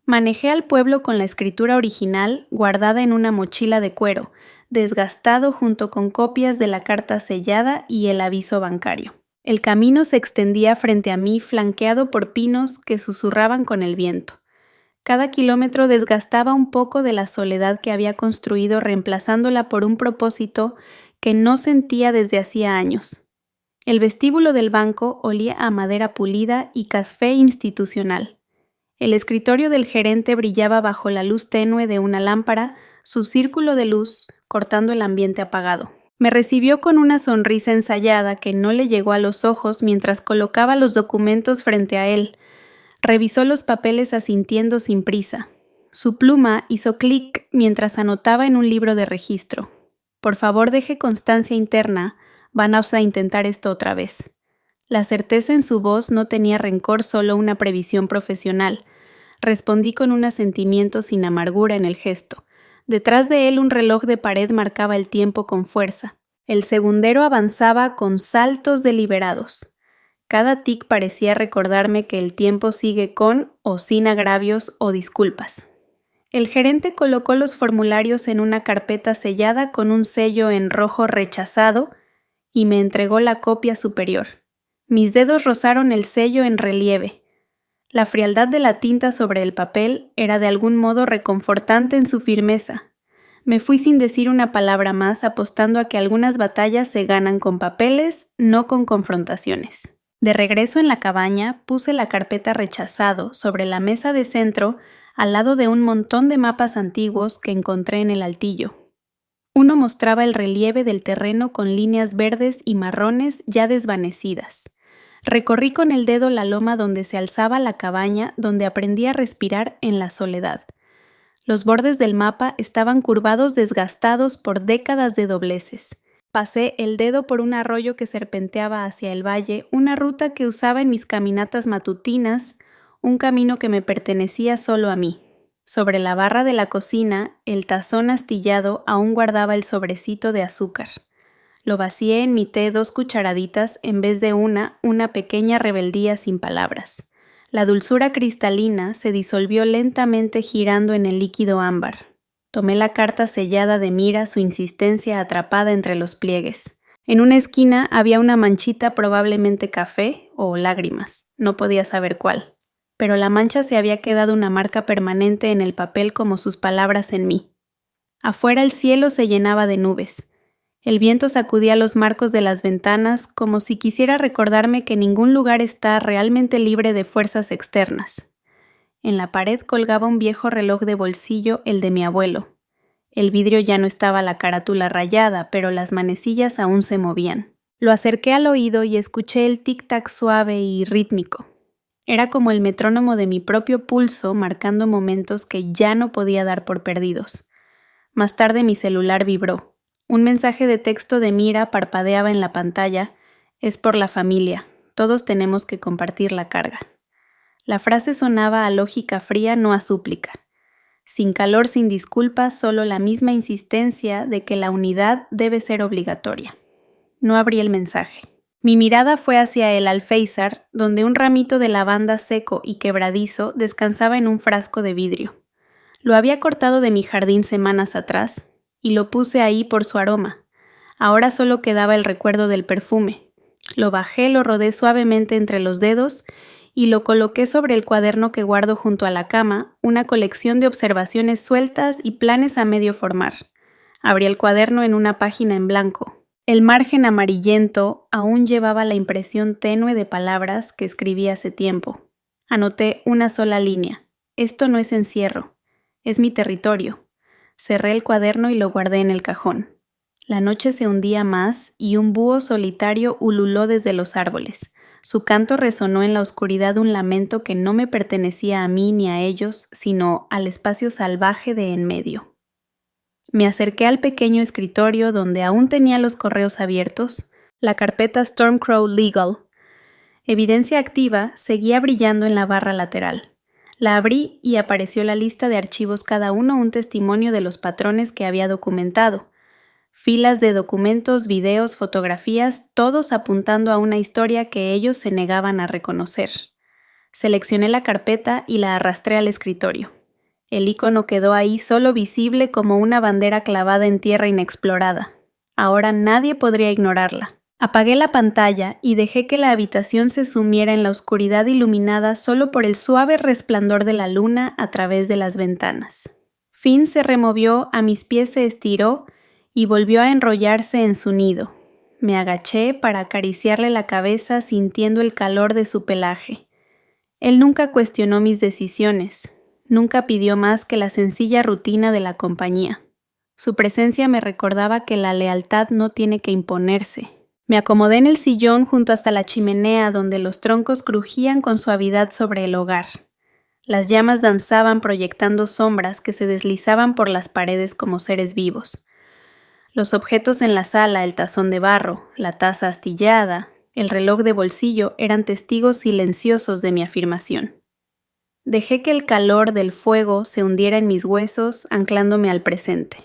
Manejé al pueblo con la escritura original guardada en una mochila de cuero, desgastado junto con copias de la carta sellada y el aviso bancario. El camino se extendía frente a mí, flanqueado por pinos que susurraban con el viento. Cada kilómetro desgastaba un poco de la soledad que había construido, reemplazándola por un propósito que no sentía desde hacía años. El vestíbulo del banco olía a madera pulida y café institucional. El escritorio del gerente brillaba bajo la luz tenue de una lámpara, su círculo de luz cortando el ambiente apagado. Me recibió con una sonrisa ensayada que no le llegó a los ojos mientras colocaba los documentos frente a él. Revisó los papeles asintiendo sin prisa. Su pluma hizo clic mientras anotaba en un libro de registro. Por favor, deje constancia interna. Vamos a intentar esto otra vez. La certeza en su voz no tenía rencor, solo una previsión profesional. Respondí con un asentimiento sin amargura en el gesto. Detrás de él un reloj de pared marcaba el tiempo con fuerza. El segundero avanzaba con saltos deliberados. Cada tic parecía recordarme que el tiempo sigue con o sin agravios o disculpas. El gerente colocó los formularios en una carpeta sellada con un sello en rojo rechazado y me entregó la copia superior. Mis dedos rozaron el sello en relieve. La frialdad de la tinta sobre el papel era de algún modo reconfortante en su firmeza. Me fui sin decir una palabra más, apostando a que algunas batallas se ganan con papeles, no con confrontaciones. De regreso en la cabaña, puse la carpeta rechazado sobre la mesa de centro al lado de un montón de mapas antiguos que encontré en el altillo. Uno mostraba el relieve del terreno con líneas verdes y marrones ya desvanecidas. Recorrí con el dedo la loma donde se alzaba la cabaña donde aprendí a respirar en la soledad. Los bordes del mapa estaban curvados desgastados por décadas de dobleces. Pasé el dedo por un arroyo que serpenteaba hacia el valle, una ruta que usaba en mis caminatas matutinas, un camino que me pertenecía solo a mí. Sobre la barra de la cocina, el tazón astillado aún guardaba el sobrecito de azúcar. Lo vacié en mi té 2 cucharaditas en vez de una pequeña rebeldía sin palabras. La dulzura cristalina se disolvió lentamente girando en el líquido ámbar. Tomé la carta sellada de Mira, su insistencia atrapada entre los pliegues. En una esquina había una manchita probablemente café o lágrimas, no podía saber cuál. Pero la mancha se había quedado una marca permanente en el papel como sus palabras en mí. Afuera el cielo se llenaba de nubes. El viento sacudía los marcos de las ventanas como si quisiera recordarme que ningún lugar está realmente libre de fuerzas externas. En la pared colgaba un viejo reloj de bolsillo, el de mi abuelo. El vidrio ya no estaba la carátula rayada, pero las manecillas aún se movían. Lo acerqué al oído y escuché el tic-tac suave y rítmico. Era como el metrónomo de mi propio pulso marcando momentos que ya no podía dar por perdidos. Más tarde mi celular vibró. Un mensaje de texto de Mira parpadeaba en la pantalla. Es por la familia. Todos tenemos que compartir la carga. La frase sonaba a lógica fría, no a súplica. Sin calor, sin disculpas, solo la misma insistencia de que la unidad debe ser obligatoria. No abrí el mensaje. Mi mirada fue hacia el alféizar, donde un ramito de lavanda seco y quebradizo descansaba en un frasco de vidrio. Lo había cortado de mi jardín semanas atrás, y lo puse ahí por su aroma. Ahora solo quedaba el recuerdo del perfume. Lo bajé, lo rodé suavemente entre los dedos y lo coloqué sobre el cuaderno que guardo junto a la cama, una colección de observaciones sueltas y planes a medio formar. Abrí el cuaderno en una página en blanco. El margen amarillento aún llevaba la impresión tenue de palabras que escribí hace tiempo. Anoté una sola línea. Esto no es encierro, es mi territorio. Cerré el cuaderno y lo guardé en el cajón. La noche se hundía más y un búho solitario ululó desde los árboles. Su canto resonó en la oscuridad un lamento que no me pertenecía a mí ni a ellos, sino al espacio salvaje de en medio. Me acerqué al pequeño escritorio donde aún tenía los correos abiertos, la carpeta Stormcrow Legal. Evidencia activa seguía brillando en la barra lateral. La abrí y apareció la lista de archivos, cada uno un testimonio de los patrones que había documentado. Filas de documentos, videos, fotografías, todos apuntando a una historia que ellos se negaban a reconocer. Seleccioné la carpeta y la arrastré al escritorio. El icono quedó ahí solo visible como una bandera clavada en tierra inexplorada. Ahora nadie podría ignorarla. Apagué la pantalla y dejé que la habitación se sumiera en la oscuridad iluminada solo por el suave resplandor de la luna a través de las ventanas. Finn se removió, a mis pies se estiró y volvió a enrollarse en su nido. Me agaché para acariciarle la cabeza sintiendo el calor de su pelaje. Él nunca cuestionó mis decisiones. Nunca pidió más que la sencilla rutina de la compañía. Su presencia me recordaba que la lealtad no tiene que imponerse. Me acomodé en el sillón junto hasta la chimenea donde los troncos crujían con suavidad sobre el hogar. Las llamas danzaban proyectando sombras que se deslizaban por las paredes como seres vivos. Los objetos en la sala, el tazón de barro, la taza astillada, el reloj de bolsillo eran testigos silenciosos de mi afirmación. Dejé que el calor del fuego se hundiera en mis huesos, anclándome al presente.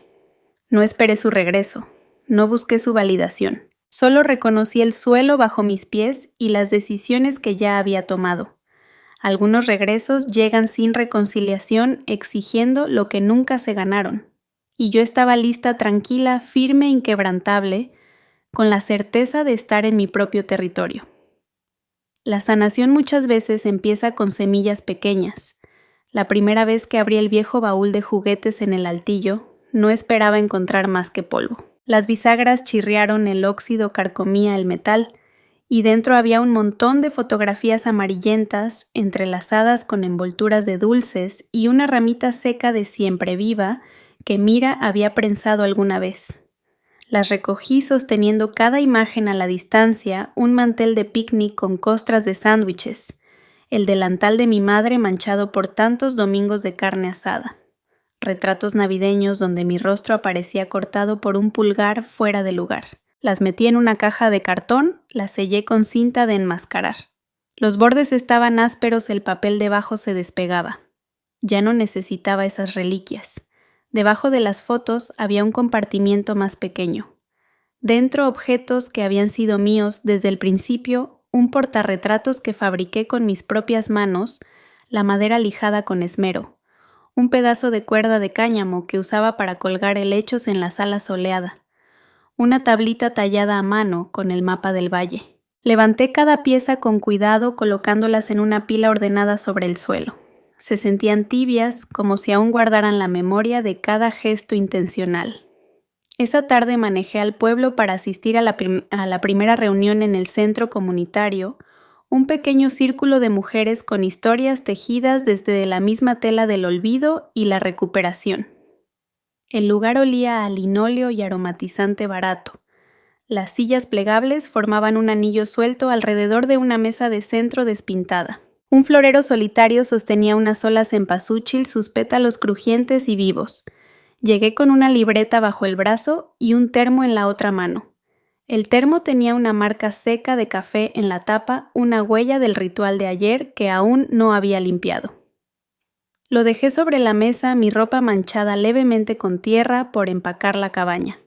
No esperé su regreso, no busqué su validación. Solo reconocí el suelo bajo mis pies y las decisiones que ya había tomado. Algunos regresos llegan sin reconciliación, exigiendo lo que nunca se ganaron. Y yo estaba lista, tranquila, firme, inquebrantable, con la certeza de estar en mi propio territorio. La sanación muchas veces empieza con semillas pequeñas. La primera vez que abrí el viejo baúl de juguetes en el altillo, no esperaba encontrar más que polvo. Las bisagras chirriaron, el óxido carcomía el metal, y dentro había un montón de fotografías amarillentas entrelazadas con envolturas de dulces y una ramita seca de siempre viva que Mira había prensado alguna vez. Las recogí sosteniendo cada imagen a la distancia un mantel de picnic con costras de sándwiches, el delantal de mi madre manchado por tantos domingos de carne asada, retratos navideños donde mi rostro aparecía cortado por un pulgar fuera de lugar. Las metí en una caja de cartón, las sellé con cinta de enmascarar. Los bordes estaban ásperos, el papel debajo se despegaba. Ya no necesitaba esas reliquias. Debajo de las fotos había un compartimiento más pequeño. Dentro objetos que habían sido míos desde el principio, un portarretratos que fabriqué con mis propias manos, la madera lijada con esmero, un pedazo de cuerda de cáñamo que usaba para colgar helechos en la sala soleada, una tablita tallada a mano con el mapa del valle. Levanté cada pieza con cuidado colocándolas en una pila ordenada sobre el suelo. Se sentían tibias, como si aún guardaran la memoria de cada gesto intencional. Esa tarde manejé al pueblo para asistir a la primera reunión en el centro comunitario, un pequeño círculo de mujeres con historias tejidas desde la misma tela del olvido y la recuperación. El lugar olía a linóleo y aromatizante barato. Las sillas plegables formaban un anillo suelto alrededor de una mesa de centro despintada. Un florero solitario sostenía una sola cempasúchil, sus pétalos crujientes y vivos. Llegué con una libreta bajo el brazo y un termo en la otra mano. El termo tenía una marca seca de café en la tapa, una huella del ritual de ayer que aún no había limpiado. Lo dejé sobre la mesa, mi ropa manchada levemente con tierra por empacar la cabaña.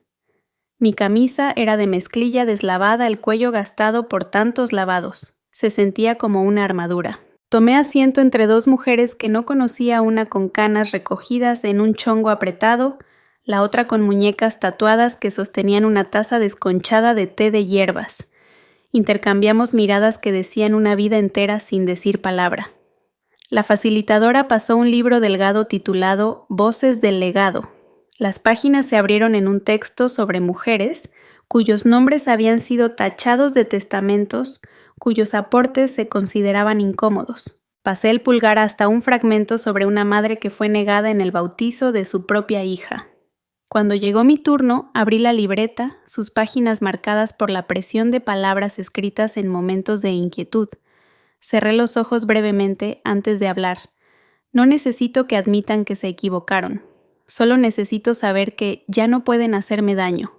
Mi camisa era de mezclilla deslavada, el cuello gastado por tantos lavados. Se sentía como una armadura. Tomé asiento entre dos mujeres que no conocía, una con canas recogidas en un chongo apretado, la otra con muñecas tatuadas que sostenían una taza desconchada de té de hierbas. Intercambiamos miradas que decían una vida entera sin decir palabra. La facilitadora pasó un libro delgado titulado Voces del legado. Las páginas se abrieron en un texto sobre mujeres cuyos nombres habían sido tachados de testamentos, cuyos aportes se consideraban incómodos. Pasé el pulgar hasta un fragmento sobre una madre que fue negada en el bautizo de su propia hija. Cuando llegó mi turno, abrí la libreta, sus páginas marcadas por la presión de palabras escritas en momentos de inquietud. Cerré los ojos brevemente antes de hablar. No necesito que admitan que se equivocaron. Solo necesito saber que ya no pueden hacerme daño.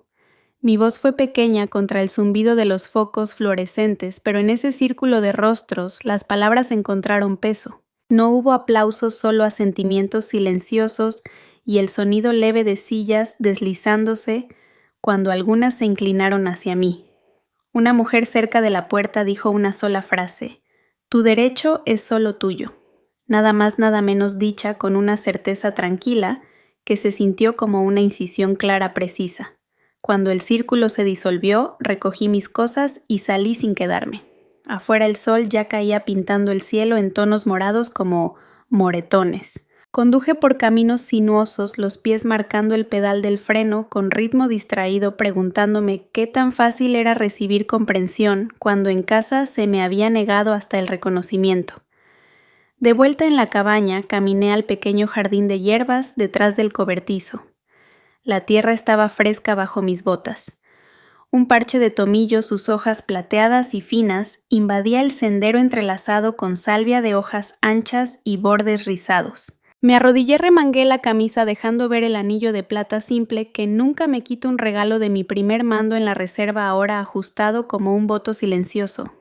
Mi voz fue pequeña contra el zumbido de los focos fluorescentes, pero en ese círculo de rostros las palabras encontraron peso. No hubo aplausos, solo asentimientos silenciosos y el sonido leve de sillas deslizándose cuando algunas se inclinaron hacia mí. Una mujer cerca de la puerta dijo una sola frase: «Tu derecho es solo tuyo». Nada más, nada menos dicha con una certeza tranquila que se sintió como una incisión clara, precisa. Cuando el círculo se disolvió, recogí mis cosas y salí sin quedarme. Afuera el sol ya caía pintando el cielo en tonos morados como moretones. Conduje por caminos sinuosos, los pies marcando el pedal del freno con ritmo distraído, preguntándome qué tan fácil era recibir comprensión cuando en casa se me había negado hasta el reconocimiento. De vuelta en la cabaña, caminé al pequeño jardín de hierbas detrás del cobertizo. La tierra estaba fresca bajo mis botas. Un parche de tomillo, sus hojas plateadas y finas, invadía el sendero entrelazado con salvia de hojas anchas y bordes rizados. Me arrodillé, remangué la camisa dejando ver el anillo de plata simple que nunca me quito, un regalo de mi primer mando en la reserva, ahora ajustado como un voto silencioso.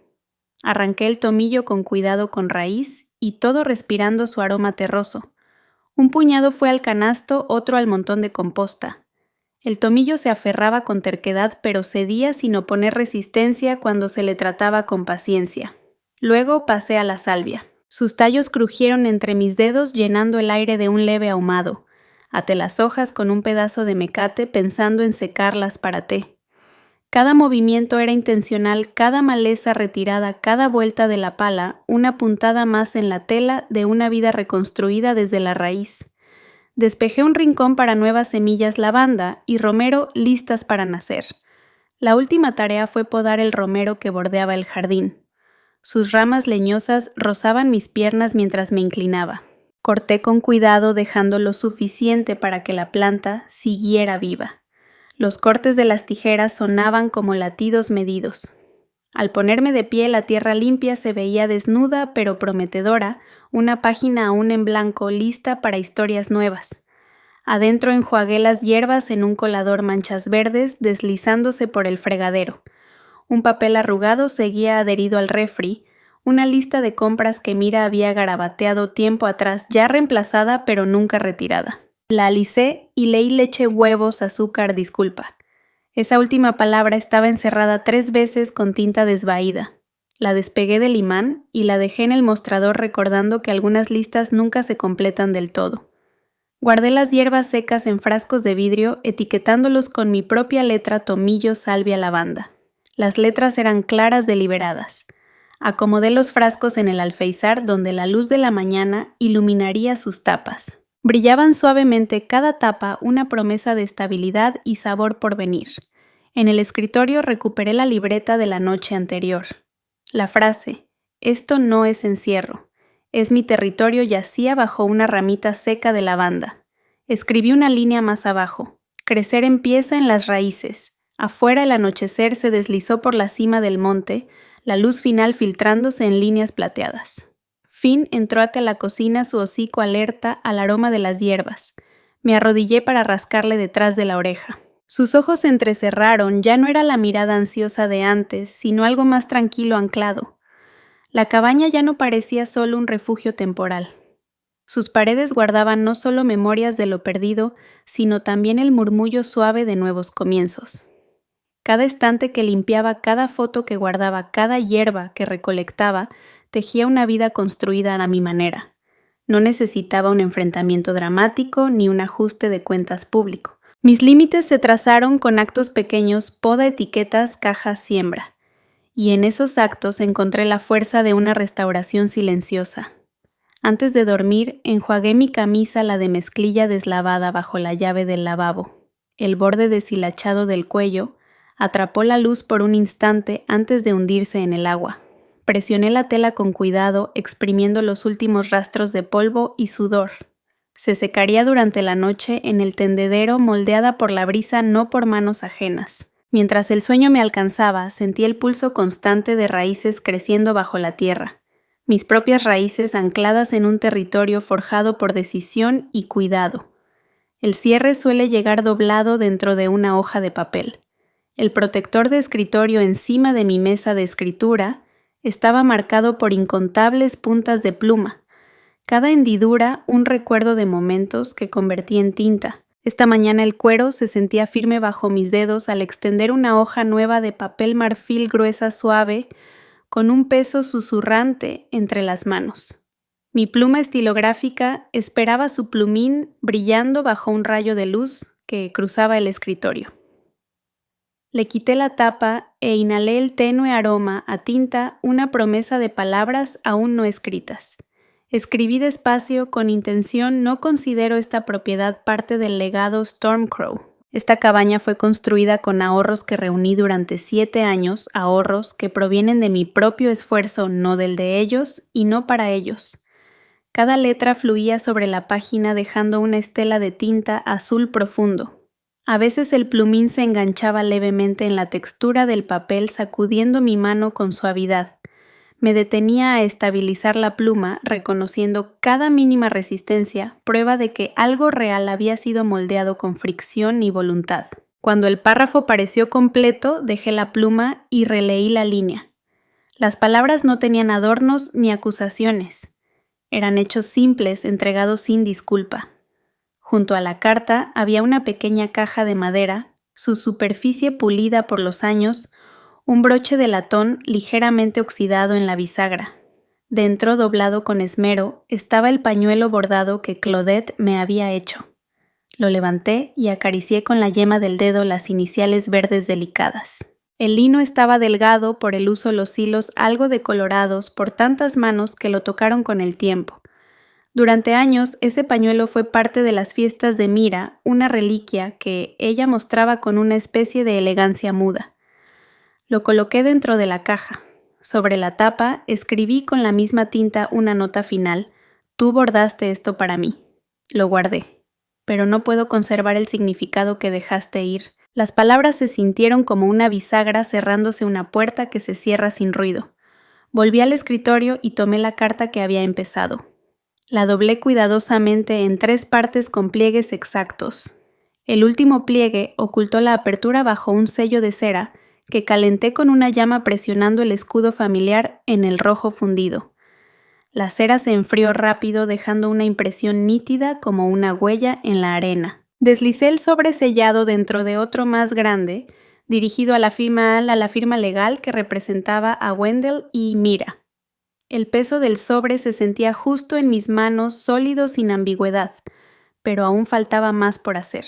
Arranqué el tomillo con cuidado con raíz y todo respirando su aroma terroso. Un puñado fue al canasto, otro al montón de composta. El tomillo se aferraba con terquedad, pero cedía sin oponer resistencia cuando se le trataba con paciencia. Luego pasé a la salvia. Sus tallos crujieron entre mis dedos, llenando el aire de un leve ahumado. Até las hojas con un pedazo de mecate, pensando en secarlas para té. Cada movimiento era intencional, cada maleza retirada, cada vuelta de la pala, una puntada más en la tela de una vida reconstruida desde la raíz. Despejé un rincón para nuevas semillas lavanda y romero listas para nacer. La última tarea fue podar el romero que bordeaba el jardín. Sus ramas leñosas rozaban mis piernas mientras me inclinaba. Corté con cuidado dejando lo suficiente para que la planta siguiera viva. Los cortes de las tijeras sonaban como latidos medidos. Al ponerme de pie, la tierra limpia se veía desnuda pero prometedora, una página aún en blanco lista para historias nuevas. Adentro enjuagué las hierbas en un colador manchas verdes deslizándose por el fregadero. Un papel arrugado seguía adherido al refri, una lista de compras que Mira había garabateado tiempo atrás, ya reemplazada pero nunca retirada. La alicé y leí leche, huevos, azúcar, disculpa. Esa última palabra estaba encerrada 3 veces con tinta desvaída. La despegué del imán y la dejé en el mostrador recordando que algunas listas nunca se completan del todo. Guardé las hierbas secas en frascos de vidrio, etiquetándolos con mi propia letra tomillo, salvia, lavanda. Las letras eran claras, deliberadas. Acomodé los frascos en el alféizar donde la luz de la mañana iluminaría sus tapas. Brillaban suavemente cada tapa una promesa de estabilidad y sabor por venir. En el escritorio recuperé la libreta de la noche anterior. La frase, «Esto no es encierro, es mi territorio», yacía bajo una ramita seca de lavanda. Escribí una línea más abajo. Crecer empieza en las raíces. Afuera el anochecer se deslizó por la cima del monte, la luz final filtrándose en líneas plateadas. Finn entró hacia la cocina, su hocico alerta al aroma de las hierbas. Me arrodillé para rascarle detrás de la oreja. Sus ojos se entrecerraron, ya no era la mirada ansiosa de antes, sino algo más tranquilo anclado. La cabaña ya no parecía solo un refugio temporal. Sus paredes guardaban no solo memorias de lo perdido, sino también el murmullo suave de nuevos comienzos. Cada estante que limpiaba, cada foto que guardaba, cada hierba que recolectaba, tejía una vida construida a mi manera. No necesitaba un enfrentamiento dramático ni un ajuste de cuentas público. Mis límites se trazaron con actos pequeños, poda, etiquetas, cajas, siembra. Y en esos actos encontré la fuerza de una restauración silenciosa. Antes de dormir, enjuagué mi camisa, la de mezclilla deslavada bajo la llave del lavabo. El borde deshilachado del cuello atrapó la luz por un instante antes de hundirse en el agua. Presioné la tela con cuidado, exprimiendo los últimos rastros de polvo y sudor. Se secaría durante la noche en el tendedero, moldeada por la brisa, no por manos ajenas. Mientras el sueño me alcanzaba, sentí el pulso constante de raíces creciendo bajo la tierra. Mis propias raíces ancladas en un territorio forjado por decisión y cuidado. El cierre suele llegar doblado dentro de una hoja de papel. El protector de escritorio encima de mi mesa de escritura estaba marcado por incontables puntas de pluma. Cada hendidura un recuerdo de momentos que convertí en tinta. Esta mañana el cuero se sentía firme bajo mis dedos al extender una hoja nueva de papel marfil gruesa suave, con un peso susurrante entre las manos. Mi pluma estilográfica esperaba su plumín brillando bajo un rayo de luz que cruzaba el escritorio. Le quité la tapa e inhalé el tenue aroma a tinta, una promesa de palabras aún no escritas. Escribí despacio, con intención. No considero esta propiedad parte del legado Stormcrow. Esta cabaña fue construida con ahorros que reuní durante 7 años, ahorros que provienen de mi propio esfuerzo, no del de ellos y no para ellos. Cada letra fluía sobre la página dejando una estela de tinta azul profundo. A veces el plumín se enganchaba levemente en la textura del papel, sacudiendo mi mano con suavidad. Me detenía a estabilizar la pluma, reconociendo cada mínima resistencia, prueba de que algo real había sido moldeado con fricción y voluntad. Cuando el párrafo pareció completo, dejé la pluma y releí la línea. Las palabras no tenían adornos ni acusaciones. Eran hechos simples, entregados sin disculpa. Junto a la carta había una pequeña caja de madera, su superficie pulida por los años, un broche de latón ligeramente oxidado en la bisagra. Dentro, doblado con esmero, estaba el pañuelo bordado que Claudette me había hecho. Lo levanté y acaricié con la yema del dedo las iniciales verdes delicadas. El lino estaba delgado, por el uso los hilos algo decolorados por tantas manos que lo tocaron con el tiempo. Durante años, ese pañuelo fue parte de las fiestas de Mira, una reliquia que ella mostraba con una especie de elegancia muda. Lo coloqué dentro de la caja. Sobre la tapa escribí con la misma tinta una nota final: «Tú bordaste esto para mí». Lo guardé, pero no puedo conservar el significado que dejaste ir. Las palabras se sintieron como una bisagra cerrándose una puerta que se cierra sin ruido. Volví al escritorio y tomé la carta que había empezado. La doblé cuidadosamente en 3 partes con pliegues exactos. El último pliegue ocultó la apertura bajo un sello de cera que calenté con una llama presionando el escudo familiar en el rojo fundido. La cera se enfrió rápido, dejando una impresión nítida como una huella en la arena. Deslicé el sobre sellado dentro de otro más grande, dirigido a la firma legal que representaba a Wendell y Mira. El peso del sobre se sentía justo en mis manos, sólido sin ambigüedad, pero aún faltaba más por hacer.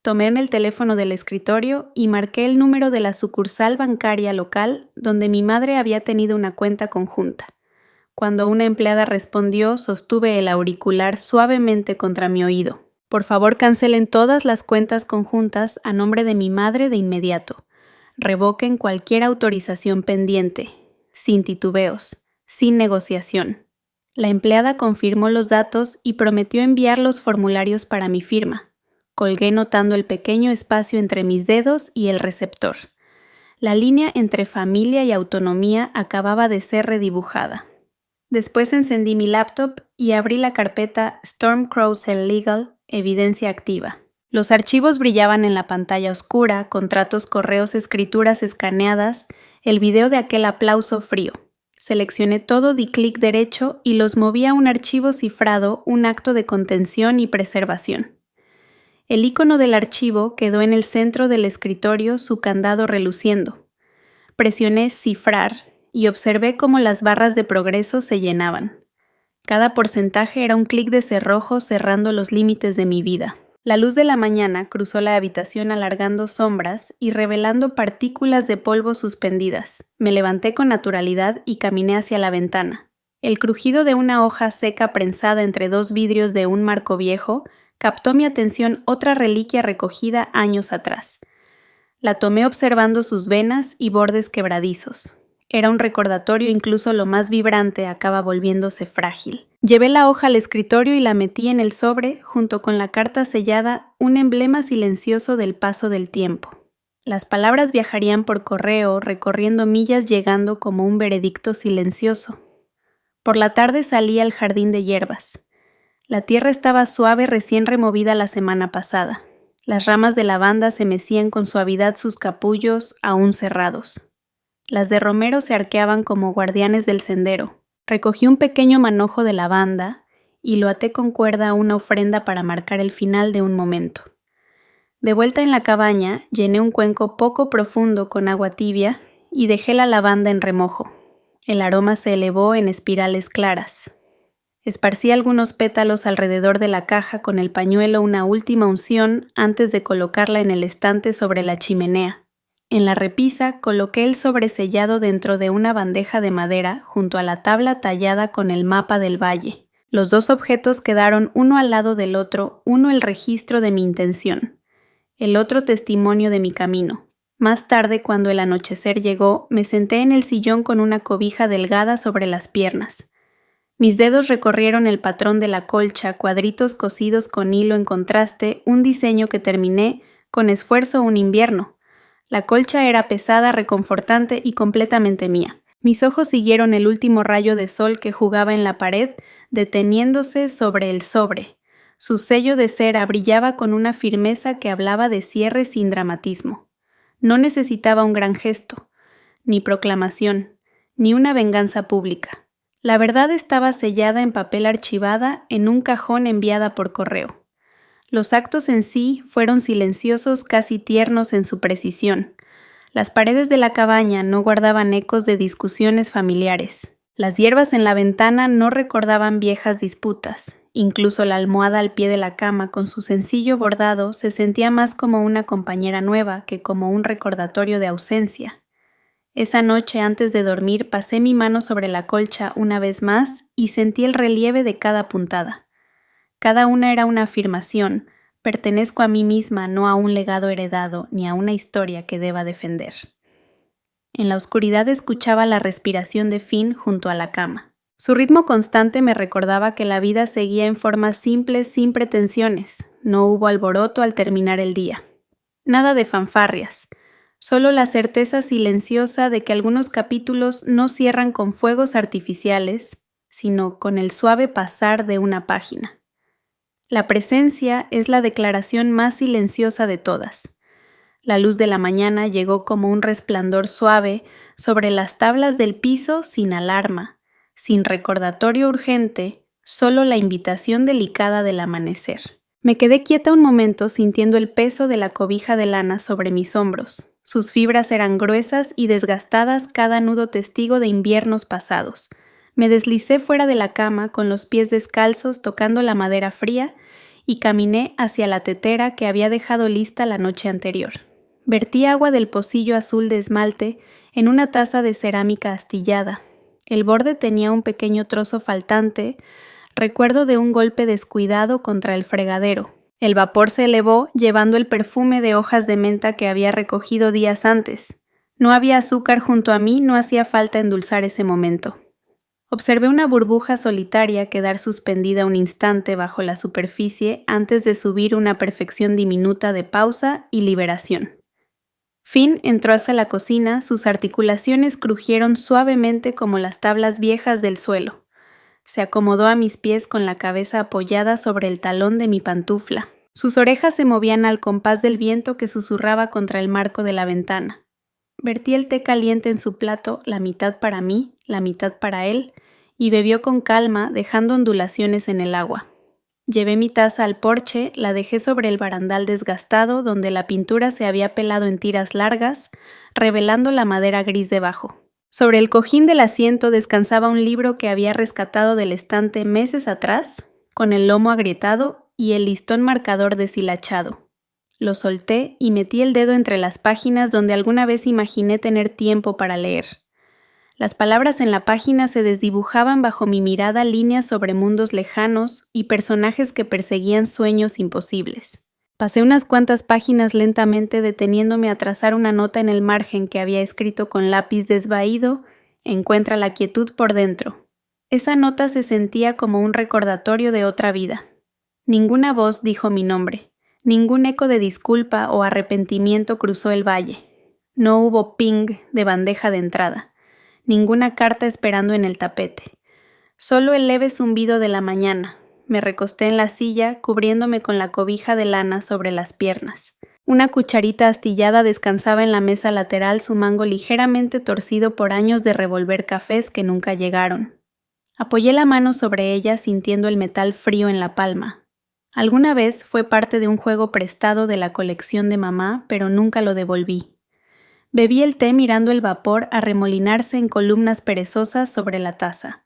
Toméme el teléfono del escritorio y marqué el número de la sucursal bancaria local donde mi madre había tenido una cuenta conjunta. Cuando una empleada respondió, sostuve el auricular suavemente contra mi oído. Por favor, cancelen todas las cuentas conjuntas a nombre de mi madre de inmediato. Revoquen cualquier autorización pendiente, sin titubeos, sin negociación. La empleada confirmó los datos y prometió enviar los formularios para mi firma. Colgué notando el pequeño espacio entre mis dedos y el receptor. La línea entre familia y autonomía acababa de ser redibujada. Después encendí mi laptop y abrí la carpeta Storm Crossell Legal, evidencia activa. Los archivos brillaban en la pantalla oscura, contratos, correos, escrituras escaneadas, el video de aquel aplauso frío. Seleccioné todo, di clic derecho y los moví a un archivo cifrado, un acto de contención y preservación. El icono del archivo quedó en el centro del escritorio, su candado reluciendo. Presioné cifrar y observé cómo las barras de progreso se llenaban. Cada porcentaje era un clic de cerrojo cerrando los límites de mi vida. La luz de la mañana cruzó la habitación alargando sombras y revelando partículas de polvo suspendidas. Me levanté con naturalidad y caminé hacia la ventana. El crujido de una hoja seca prensada entre 2 vidrios de un marco viejo captó mi atención otra reliquia recogida años atrás. La tomé observando sus venas y bordes quebradizos. Era un recordatorio, incluso lo más vibrante acaba volviéndose frágil. Llevé la hoja al escritorio y la metí en el sobre, junto con la carta sellada, un emblema silencioso del paso del tiempo. Las palabras viajarían por correo, recorriendo millas, llegando como un veredicto silencioso. Por la tarde salí al jardín de hierbas. La tierra estaba suave, recién removida la semana pasada. Las ramas de lavanda se mecían con suavidad sus capullos aún cerrados. Las de romero se arqueaban como guardianes del sendero. Recogí un pequeño manojo de lavanda y lo até con cuerda a una ofrenda para marcar el final de un momento. De vuelta en la cabaña, llené un cuenco poco profundo con agua tibia y dejé la lavanda en remojo. El aroma se elevó en espirales claras. Esparcí algunos pétalos alrededor de la caja con el pañuelo, una última unción antes de colocarla en el estante sobre la chimenea. En la repisa coloqué el sobresellado dentro de una bandeja de madera junto a la tabla tallada con el mapa del valle. Los 2 objetos quedaron uno al lado del otro, uno el registro de mi intención, el otro testimonio de mi camino. Más tarde, cuando el anochecer llegó, me senté en el sillón con una cobija delgada sobre las piernas. Mis dedos recorrieron el patrón de la colcha, cuadritos cosidos con hilo en contraste, un diseño que terminé con esfuerzo un invierno. La colcha era pesada, reconfortante y completamente mía. Mis ojos siguieron el último rayo de sol que jugaba en la pared, deteniéndose sobre el sobre. Su sello de cera brillaba con una firmeza que hablaba de cierre sin dramatismo. No necesitaba un gran gesto, ni proclamación, ni una venganza pública. La verdad estaba sellada en papel archivada en un cajón enviada por correo. Los actos en sí fueron silenciosos, casi tiernos en su precisión. Las paredes de la cabaña no guardaban ecos de discusiones familiares. Las hierbas en la ventana no recordaban viejas disputas. Incluso la almohada al pie de la cama con su sencillo bordado se sentía más como una compañera nueva que como un recordatorio de ausencia. Esa noche antes de dormir pasé mi mano sobre la colcha una vez más y sentí el relieve de cada puntada. Cada una era una afirmación: pertenezco a mí misma, no a un legado heredado ni a una historia que deba defender. En la oscuridad escuchaba la respiración de Finn junto a la cama. Su ritmo constante me recordaba que la vida seguía en formas simples sin pretensiones. No hubo alboroto al terminar el día. Nada de fanfarrias. Solo la certeza silenciosa de que algunos capítulos no cierran con fuegos artificiales, sino con el suave pasar de una página. La presencia es la declaración más silenciosa de todas. La luz de la mañana llegó como un resplandor suave sobre las tablas del piso sin alarma, sin recordatorio urgente, solo la invitación delicada del amanecer. Me quedé quieta un momento sintiendo el peso de la cobija de lana sobre mis hombros. Sus fibras eran gruesas y desgastadas, cada nudo testigo de inviernos pasados. Me deslicé fuera de la cama con los pies descalzos tocando la madera fría y caminé hacia la tetera que había dejado lista la noche anterior. Vertí agua del pocillo azul de esmalte en una taza de cerámica astillada. El borde tenía un pequeño trozo faltante, recuerdo de un golpe descuidado contra el fregadero. El vapor se elevó, llevando el perfume de hojas de menta que había recogido días antes. No había azúcar junto a mí, no hacía falta endulzar ese momento. Observé una burbuja solitaria quedar suspendida un instante bajo la superficie antes de subir una perfección diminuta de pausa y liberación. Finn entró hacia la cocina, sus articulaciones crujieron suavemente como las tablas viejas del suelo. Se acomodó a mis pies con la cabeza apoyada sobre el talón de mi pantufla. Sus orejas se movían al compás del viento que susurraba contra el marco de la ventana. Vertí el té caliente en su plato, la mitad para mí, la mitad para él, y bebió con calma, dejando ondulaciones en el agua. Llevé mi taza al porche, la dejé sobre el barandal desgastado donde la pintura se había pelado en tiras largas, revelando la madera gris debajo. Sobre el cojín del asiento descansaba un libro que había rescatado del estante meses atrás, con el lomo agrietado y el listón marcador deshilachado. Lo solté y metí el dedo entre las páginas donde alguna vez imaginé tener tiempo para leer. Las palabras en la página se desdibujaban bajo mi mirada líneas sobre mundos lejanos y personajes que perseguían sueños imposibles. Pasé unas cuantas páginas lentamente deteniéndome a trazar una nota en el margen que había escrito con lápiz desvaído: encuentra la quietud por dentro. Esa nota se sentía como un recordatorio de otra vida. Ninguna voz dijo mi nombre. Ningún eco de disculpa o arrepentimiento cruzó el valle. No hubo ping de bandeja de entrada. Ninguna carta esperando en el tapete. Solo el leve zumbido de la mañana. Me recosté en la silla, cubriéndome con la cobija de lana sobre las piernas. Una cucharita astillada descansaba en la mesa lateral, su mango ligeramente torcido por años de revolver cafés que nunca llegaron. Apoyé la mano sobre ella sintiendo el metal frío en la palma. Alguna vez fue parte de un juego prestado de la colección de mamá, pero nunca lo devolví. Bebí el té mirando el vapor arremolinarse en columnas perezosas sobre la taza.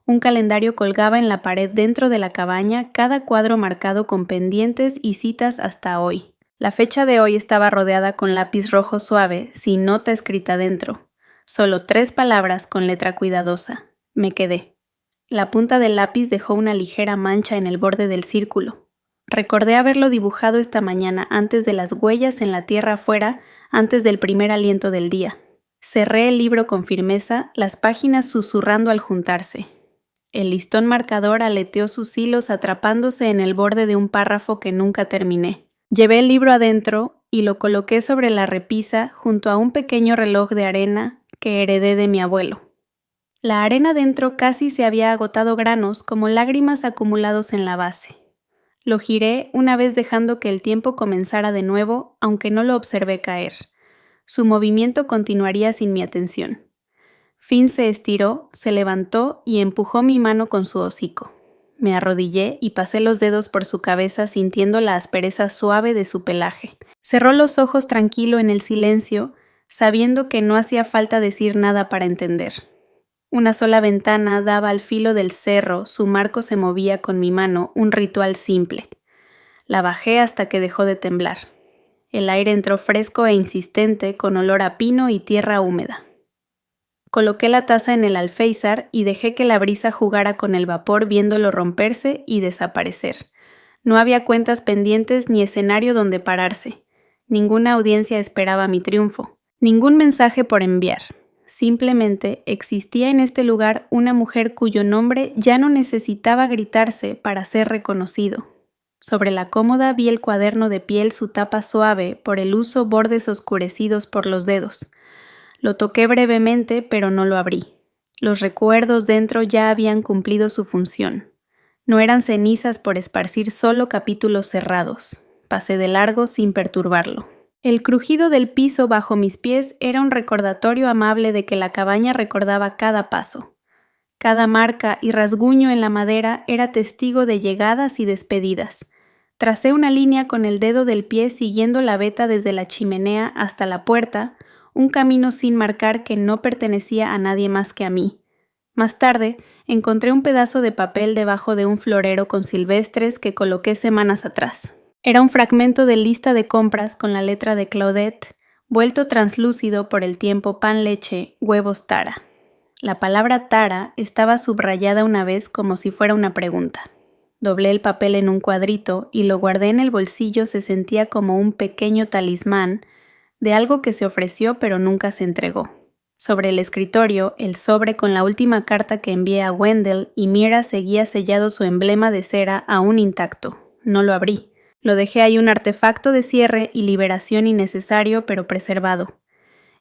Un calendario colgaba en la pared dentro de la cabaña, cada cuadro marcado con pendientes y citas hasta hoy. La fecha de hoy estaba rodeada con lápiz rojo suave, sin nota escrita dentro. Solo 3 palabras con letra cuidadosa. Me quedé. La punta del lápiz dejó una ligera mancha en el borde del círculo. Recordé haberlo dibujado esta mañana antes de las huellas en la tierra afuera, antes del primer aliento del día. Cerré el libro con firmeza, las páginas susurrando al juntarse. El listón marcador aleteó sus hilos atrapándose en el borde de un párrafo que nunca terminé. Llevé el libro adentro y lo coloqué sobre la repisa junto a un pequeño reloj de arena que heredé de mi abuelo. La arena dentro casi se había agotado granos como lágrimas acumulados en la base. Lo giré una vez dejando que el tiempo comenzara de nuevo, aunque no lo observé caer. Su movimiento continuaría sin mi atención. Finn se estiró, se levantó y empujó mi mano con su hocico. Me arrodillé y pasé los dedos por su cabeza sintiendo la aspereza suave de su pelaje. Cerró los ojos tranquilo en el silencio, sabiendo que no hacía falta decir nada para entender. Una sola ventana daba al filo del cerro, su marco se movía con mi mano, un ritual simple. La bajé hasta que dejó de temblar. El aire entró fresco e insistente, con olor a pino y tierra húmeda. Coloqué la taza en el alféizar y dejé que la brisa jugara con el vapor viéndolo romperse y desaparecer. No había cuentas pendientes ni escenario donde pararse. Ninguna audiencia esperaba mi triunfo. Ningún mensaje por enviar. Simplemente existía en este lugar una mujer cuyo nombre ya no necesitaba gritarse para ser reconocido. Sobre la cómoda vi el cuaderno de piel, su tapa suave por el uso, bordes oscurecidos por los dedos. Lo toqué brevemente, pero no lo abrí. Los recuerdos dentro ya habían cumplido su función. No eran cenizas por esparcir, solo capítulos cerrados. Pasé de largo sin perturbarlo. El crujido del piso bajo mis pies era un recordatorio amable de que la cabaña recordaba cada paso. Cada marca y rasguño en la madera era testigo de llegadas y despedidas. Tracé una línea con el dedo del pie siguiendo la veta desde la chimenea hasta la puerta, un camino sin marcar que no pertenecía a nadie más que a mí. Más tarde, encontré un pedazo de papel debajo de un florero con silvestres que coloqué semanas atrás. Era un fragmento de lista de compras con la letra de Claudette, vuelto translúcido por el tiempo: pan, leche, huevos, Tara. La palabra Tara estaba subrayada una vez como si fuera una pregunta. Doblé el papel en un cuadrito y lo guardé en el bolsillo. Se sentía como un pequeño talismán de algo que se ofreció pero nunca se entregó. Sobre el escritorio, el sobre con la última carta que envié a Wendell, y Mira seguía sellado su emblema de cera aún intacto. No lo abrí. Lo dejé ahí, un artefacto de cierre y liberación innecesario pero preservado.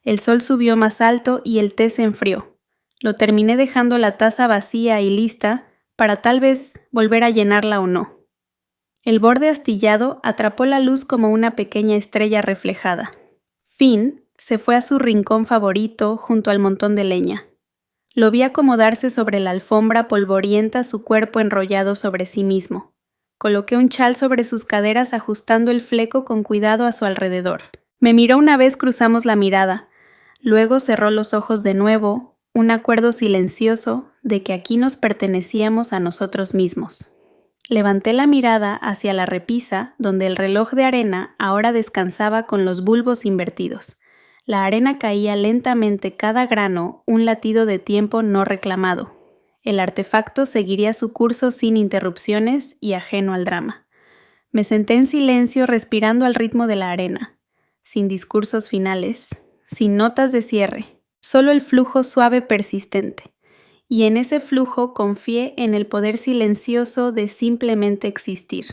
El sol subió más alto y el té se enfrió. Lo terminé dejando la taza vacía y lista para tal vez volver a llenarla o no. El borde astillado atrapó la luz como una pequeña estrella reflejada. Finn se fue a su rincón favorito junto al montón de leña. Lo vi acomodarse sobre la alfombra polvorienta, su cuerpo enrollado sobre sí mismo. Coloqué un chal sobre sus caderas, ajustando el fleco con cuidado a su alrededor. Me miró una vez, cruzamos la mirada. Luego cerró los ojos de nuevo, un acuerdo silencioso de que aquí nos pertenecíamos a nosotros mismos. Levanté la mirada hacia la repisa, donde el reloj de arena ahora descansaba con los bulbos invertidos. La arena caía lentamente, cada grano un latido de tiempo no reclamado. El artefacto seguiría su curso sin interrupciones y ajeno al drama. Me senté en silencio, respirando al ritmo de la arena, sin discursos finales, sin notas de cierre, solo el flujo suave persistente. Y en ese flujo confié en el poder silencioso de simplemente existir.